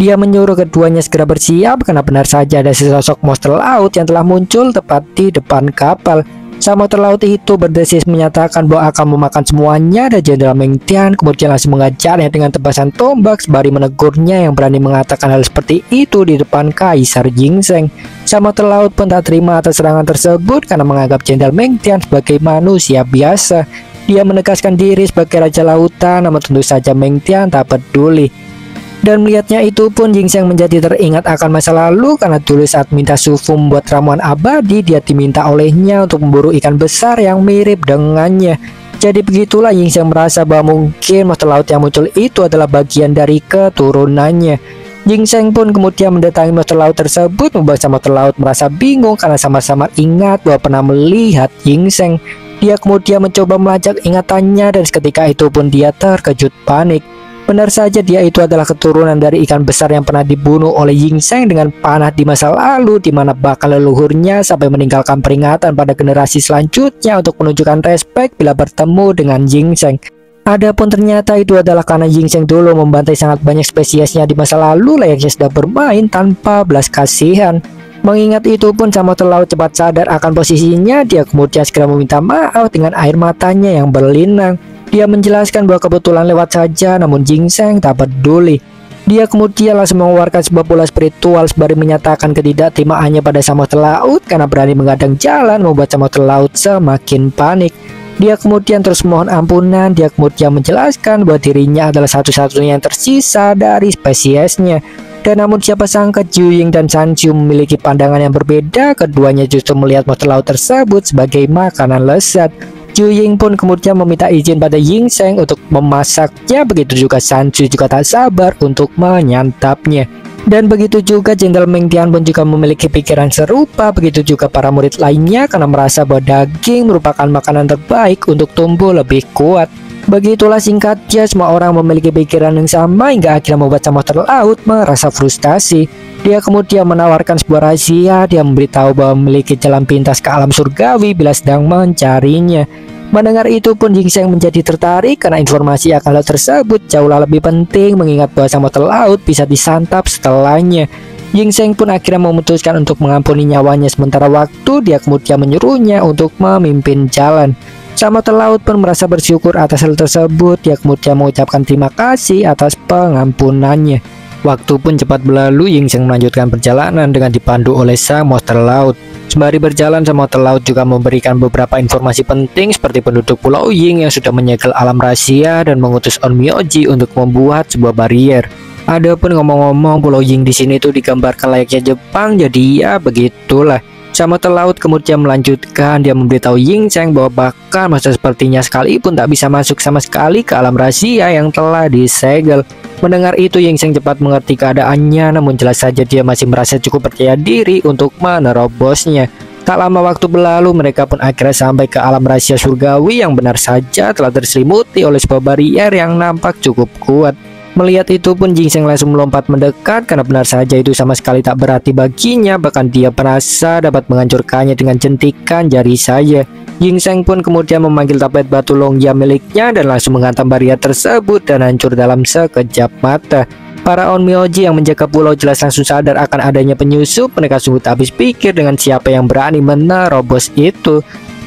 Dia menyuruh keduanya segera bersiap karena benar saja ada sesosok monster laut yang telah muncul tepat di depan kapal. Monster laut itu berdesis menyatakan bahwa akan memakan semuanya, dan Jenderal Meng Tian kemudian langsung mengajarnya dengan tebasan tombak sembari menegurnya yang berani mengatakan hal seperti itu di depan Kaisar Ying Sheng. Monster laut pun tak terima atas serangan tersebut karena menganggap Jenderal Meng Tian sebagai manusia biasa. Dia menegaskan diri sebagai Raja Lautan, namun tentu saja Meng Tian tak peduli. Dan melihatnya itu pun Ying Sheng menjadi teringat akan masa lalu karena dulu saat minta Su Fu membuat ramuan abadi, dia diminta olehnya untuk memburu ikan besar yang mirip dengannya. Jadi begitulah Ying Sheng merasa bahwa mungkin monster laut yang muncul itu adalah bagian dari keturunannya. Ying Sheng pun kemudian mendatangi monster laut tersebut, membuat monster laut merasa bingung karena sama-sama ingat bahwa pernah melihat Ying Sheng. Dia kemudian mencoba melacak ingatannya dan seketika itu pun dia terkejut panik. Benar saja dia itu adalah keturunan dari ikan besar yang pernah dibunuh oleh Ying Sheng dengan panah di masa lalu, di mana bakal leluhurnya sampai meninggalkan peringatan pada generasi selanjutnya untuk menunjukkan respek bila bertemu dengan Ying Sheng. Adapun ternyata itu adalah karena Ying Sheng dulu membantai sangat banyak spesiesnya di masa lalu layaknya sudah bermain tanpa belas kasihan. Mengingat itu pun monster laut cepat sadar akan posisinya. Dia kemudian segera meminta maaf dengan air matanya yang berlinang. Dia menjelaskan bahwa kebetulan lewat saja, namun Ying Sheng tak peduli. Dia kemudian langsung mengeluarkan sebuah bola spiritual sembari menyatakan ketidakterimaannya pada monster laut karena berani menghadang jalan, membuat monster laut semakin panik. Dia kemudian terus mohon ampunan. Dia kemudian menjelaskan bahwa dirinya adalah satu-satunya yang tersisa dari spesiesnya. Dan namun siapa sangka Zhu Ying dan Shan Qiu memiliki pandangan yang berbeda. Keduanya justru melihat monster laut tersebut sebagai makanan lezat. Zhu Ying pun kemudian meminta izin pada Ying Sheng untuk memasaknya. Begitu juga Shan Qiu juga tak sabar untuk menyantapnya. Dan begitu juga Jenderal Meng Tian pun juga memiliki pikiran serupa. Begitu juga para murid lainnya karena merasa bahwa daging merupakan makanan terbaik untuk tumbuh lebih kuat. Begitulah singkatnya, semua orang memiliki pikiran yang sama hingga akhirnya membuat sang monster laut merasa frustasi. Dia kemudian menawarkan sebuah rahasia. Dia memberitahu bahwa memiliki jalan pintas ke alam surgawi bila sedang mencarinya. Mendengar itu pun Ying Sheng menjadi tertarik karena informasi akan hal tersebut jauhlah lebih penting, mengingat bahwa sang monster laut bisa disantap setelahnya. Ying Sheng pun akhirnya memutuskan untuk mengampuni nyawanya sementara waktu. Dia kemudian menyuruhnya untuk memimpin jalan. Sang monster laut pun merasa bersyukur atas hal tersebut. Dia kemudian mengucapkan terima kasih atas pengampunannya. Waktu pun cepat berlalu. Ying Sheng melanjutkan perjalanan dengan dipandu oleh sang monster laut. Sembari berjalan, sang monster laut juga memberikan beberapa informasi penting seperti penduduk Pulau Ying yang sudah menyegel alam rahasia dan mengutus On Myoji untuk membuat sebuah barier. Adapun ngomong-ngomong, Pulau Ying di sini tuh digambarkan layaknya Jepang, jadi ya begitulah. Sang monster laut kemudian melanjutkan. Dia memberitahu Ying Sheng bahwa bahkan monster sepertinya sekalipun tak bisa masuk sama sekali ke alam rahasia yang telah disegel. Mendengar itu, Ying Sheng cepat mengerti keadaannya, namun jelas saja dia masih merasa cukup percaya diri untuk menerobosnya. Tak lama waktu berlalu, mereka pun akhirnya sampai ke alam rahasia surgawi yang benar saja telah terselimuti oleh sebuah barier yang nampak cukup kuat. Melihat itu pun Ying Sheng langsung melompat mendekat karena benar saja itu sama sekali tak berarti baginya. Bahkan dia merasa dapat menghancurkannya dengan jentikan jari saja. Ying Sheng pun kemudian memanggil tablet batu Longya miliknya dan langsung menghantam barier tersebut dan hancur dalam sekejap mata. Para On Myoji yang menjaga pulau jelas langsung sadar akan adanya penyusup. Mereka sungguh tak habis pikir dengan siapa yang berani menerobos itu.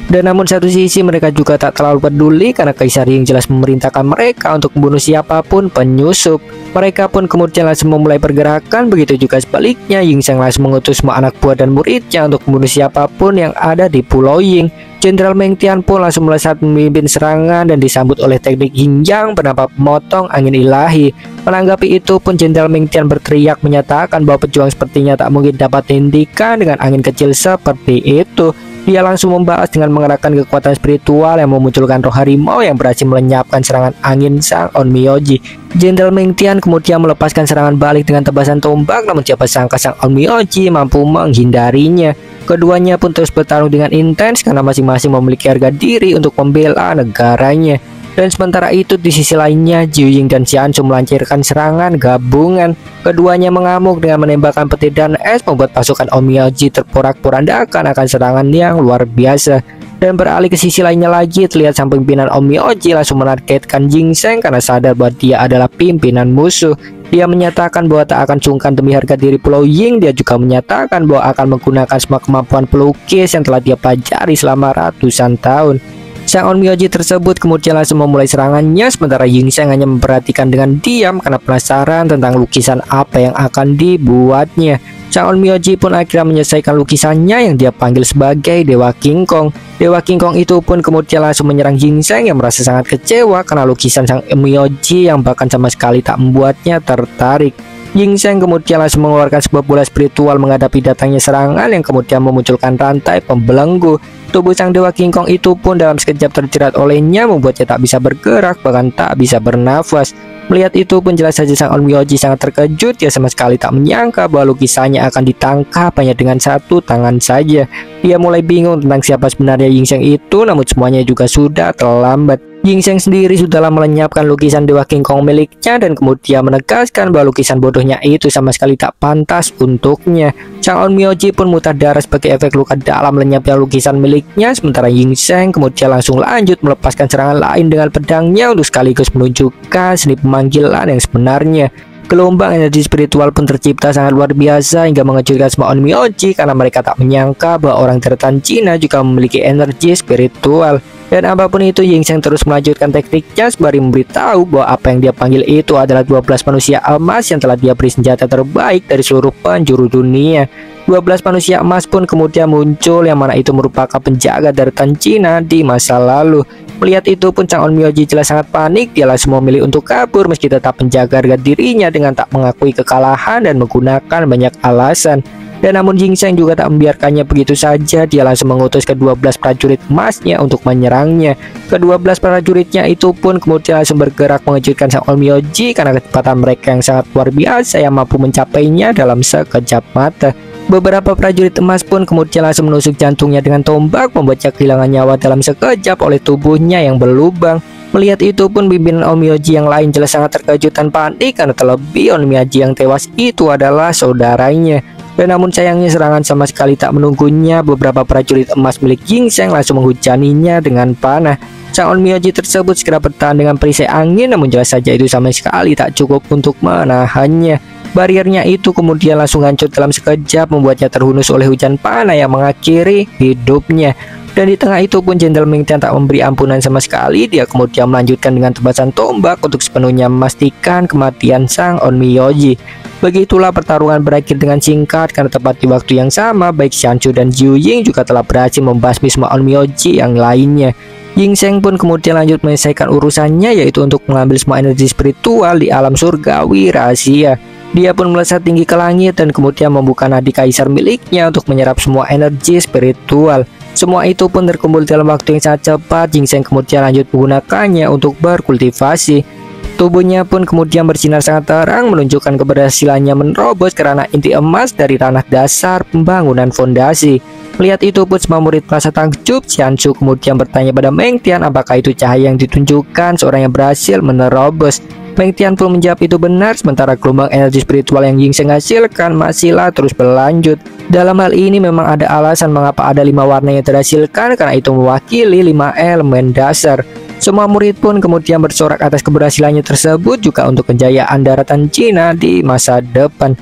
Dan namun satu sisi mereka juga tak terlalu peduli karena Kaisar Ying jelas memerintahkan mereka untuk membunuh siapapun penyusup. Mereka pun kemudian langsung memulai pergerakan. Begitu juga sebaliknya, Ying Sheng langsung mengutus semua anak buah dan muridnya untuk membunuh siapapun yang ada di Pulau Ying. Jenderal Meng Tian pun langsung melesat memimpin serangan dan disambut oleh teknik Yin Yang bernama pemotong angin ilahi. Menanggapi itu pun Jenderal Meng Tian berteriak menyatakan bahwa pejuang sepertinya tak mungkin dapat dihentikan dengan angin kecil seperti itu. Dia langsung membahas dengan mengerahkan kekuatan spiritual yang memunculkan roh harimau yang berhasil melenyapkan serangan angin sang On Myoji. Jenderal Meng Tian kemudian melepaskan serangan balik dengan tebasan tombak, namun siapa sangka sang On Myoji mampu menghindarinya. Keduanya pun terus bertarung dengan intens karena masing-masing memiliki harga diri untuk membela negaranya. Dan sementara itu di sisi lainnya, Zhu Ying dan Xian Shu melancarkan serangan gabungan. Keduanya mengamuk dengan menembakkan petir dan es, membuat pasukan On Myoji terporak-porandakan akan serangan yang luar biasa. Dan beralih ke sisi lainnya lagi, terlihat sang pimpinan On Myoji langsung menargetkan Ying Sheng karena sadar bahwa dia adalah pimpinan musuh. Dia menyatakan bahwa tak akan sungkan demi harga diri Pulau Ying. Dia juga menyatakan bahwa akan menggunakan semua kemampuan pelukis yang telah dia pelajari selama ratusan tahun. Sang On Myoji tersebut kemudian langsung memulai serangannya, sementara Ying Sheng hanya memperhatikan dengan diam karena penasaran tentang lukisan apa yang akan dibuatnya. Sang On Myoji pun akhirnya menyelesaikan lukisannya yang dia panggil sebagai Dewa King Kong. Dewa King Kong itu pun kemudian langsung menyerang Ying Sheng yang merasa sangat kecewa karena lukisan sang On Myoji yang bahkan sama sekali tak membuatnya tertarik. Ying Sheng kemudian langsung mengeluarkan sebuah bola spiritual menghadapi datangnya serangan yang kemudian memunculkan rantai pembelenggu. Tubuh sang Dewa King Kong itu pun dalam sekejap terjerat olehnya, membuatnya tak bisa bergerak, bahkan tak bisa bernafas. Melihat itu pun jelas saja sang On Myoji sangat terkejut. Dia sama sekali tak menyangka bahwa lukisannya akan ditangkap hanya dengan satu tangan saja. Dia mulai bingung tentang siapa sebenarnya Ying Sheng itu, namun semuanya juga sudah terlambat. Ying Sheng sendiri sudahlah melenyapkan lukisan Dewa King Kong miliknya dan kemudian menegaskan bahwa lukisan bodohnya itu sama sekali tak pantas untuknya. Sang On Myoji pun muntah darah sebagai efek luka dalam lenyapnya lukisan miliknya, sementara Ying Sheng kemudian langsung lanjut melepaskan serangan lain dengan pedangnya untuk sekaligus menunjukkan seni pemanggilan yang sebenarnya. Gelombang energi spiritual pun tercipta sangat luar biasa hingga mengejutkan semua On Myoji karena mereka tak menyangka bahwa orang daratan Cina juga memiliki energi spiritual. Dan apapun itu, Ying Sheng terus melanjutkan tekniknya sembari memberitahu bahwa apa yang dia panggil itu adalah 12 manusia emas yang telah dia beri senjata terbaik dari seluruh penjuru dunia. 12 manusia emas pun kemudian muncul yang mana itu merupakan penjaga daratan Cina di masa lalu. Melihat itu pun Sang Onmyoji jelas sangat panik. Dia langsung memilih untuk kabur meski tetap menjaga harga dirinya dengan tak mengakui kekalahan dan menggunakan banyak alasan. Dan namun Ginseng juga tak membiarkannya begitu saja. Dia langsung mengutus ke-12 prajurit emasnya untuk menyerangnya. Ke-12 prajuritnya itu pun kemudian langsung bergerak mengejutkan Sang Onmyoji karena kecepatan mereka yang sangat luar biasa yang mampu mencapainya dalam sekejap mata. Beberapa prajurit emas pun kemudian langsung menusuk jantungnya dengan tombak, membuatnya kehilangan nyawa dalam sekejap oleh tubuhnya yang berlubang. Melihat itu pun pimpinan Onmyoji yang lain jelas sangat terkejut dan panik karena terlebih Onmyoji yang tewas itu adalah saudaranya. Dan namun sayangnya serangan sama sekali tak menunggunya. Beberapa prajurit emas milik Ginseng langsung menghujaninya dengan panah. Sang Onmyoji tersebut segera bertahan dengan perisai angin, namun jelas saja itu sama sekali tak cukup untuk menahannya. Bariernya itu kemudian langsung hancur dalam sekejap, membuatnya terhunus oleh hujan panah yang mengakhiri hidupnya. Dan di tengah itu pun Jenderal Mengtian tak memberi ampunan sama sekali. Dia kemudian melanjutkan dengan tebasan tombak untuk sepenuhnya memastikan kematian Sang Onmyoji. Begitulah pertarungan berakhir dengan singkat karena tepat di waktu yang sama baik Xianchu dan Zhu Ying juga telah berhasil membasmi semua Onmyoji yang lainnya. Ginseng pun kemudian lanjut menyelesaikan urusannya, yaitu untuk mengambil semua energi spiritual di alam surgawi rahasia. Dia pun melesat tinggi ke langit dan kemudian membuka nadi kaisar miliknya untuk menyerap semua energi spiritual. Semua itu pun terkumpul dalam waktu yang sangat cepat. Ginseng kemudian lanjut menggunakannya untuk berkultivasi. Tubuhnya pun kemudian bersinar sangat terang, menunjukkan keberhasilannya menerobos kerana inti emas dari tanah dasar pembangunan fondasi. Melihat itu pun semua murid merasa takjub. Xianchu kemudian bertanya pada Mengtian apakah itu cahaya yang ditunjukkan seorang yang berhasil menerobos. Mengtian pun menjawab itu benar, sementara gelombang energi spiritual yang Ginseng hasilkan masihlah terus berlanjut. Dalam hal ini memang ada alasan mengapa ada 5 warna yang terhasilkan, karena itu mewakili 5 elemen dasar. Semua murid pun kemudian bersorak atas keberhasilannya tersebut, juga untuk kejayaan daratan Cina di masa depan.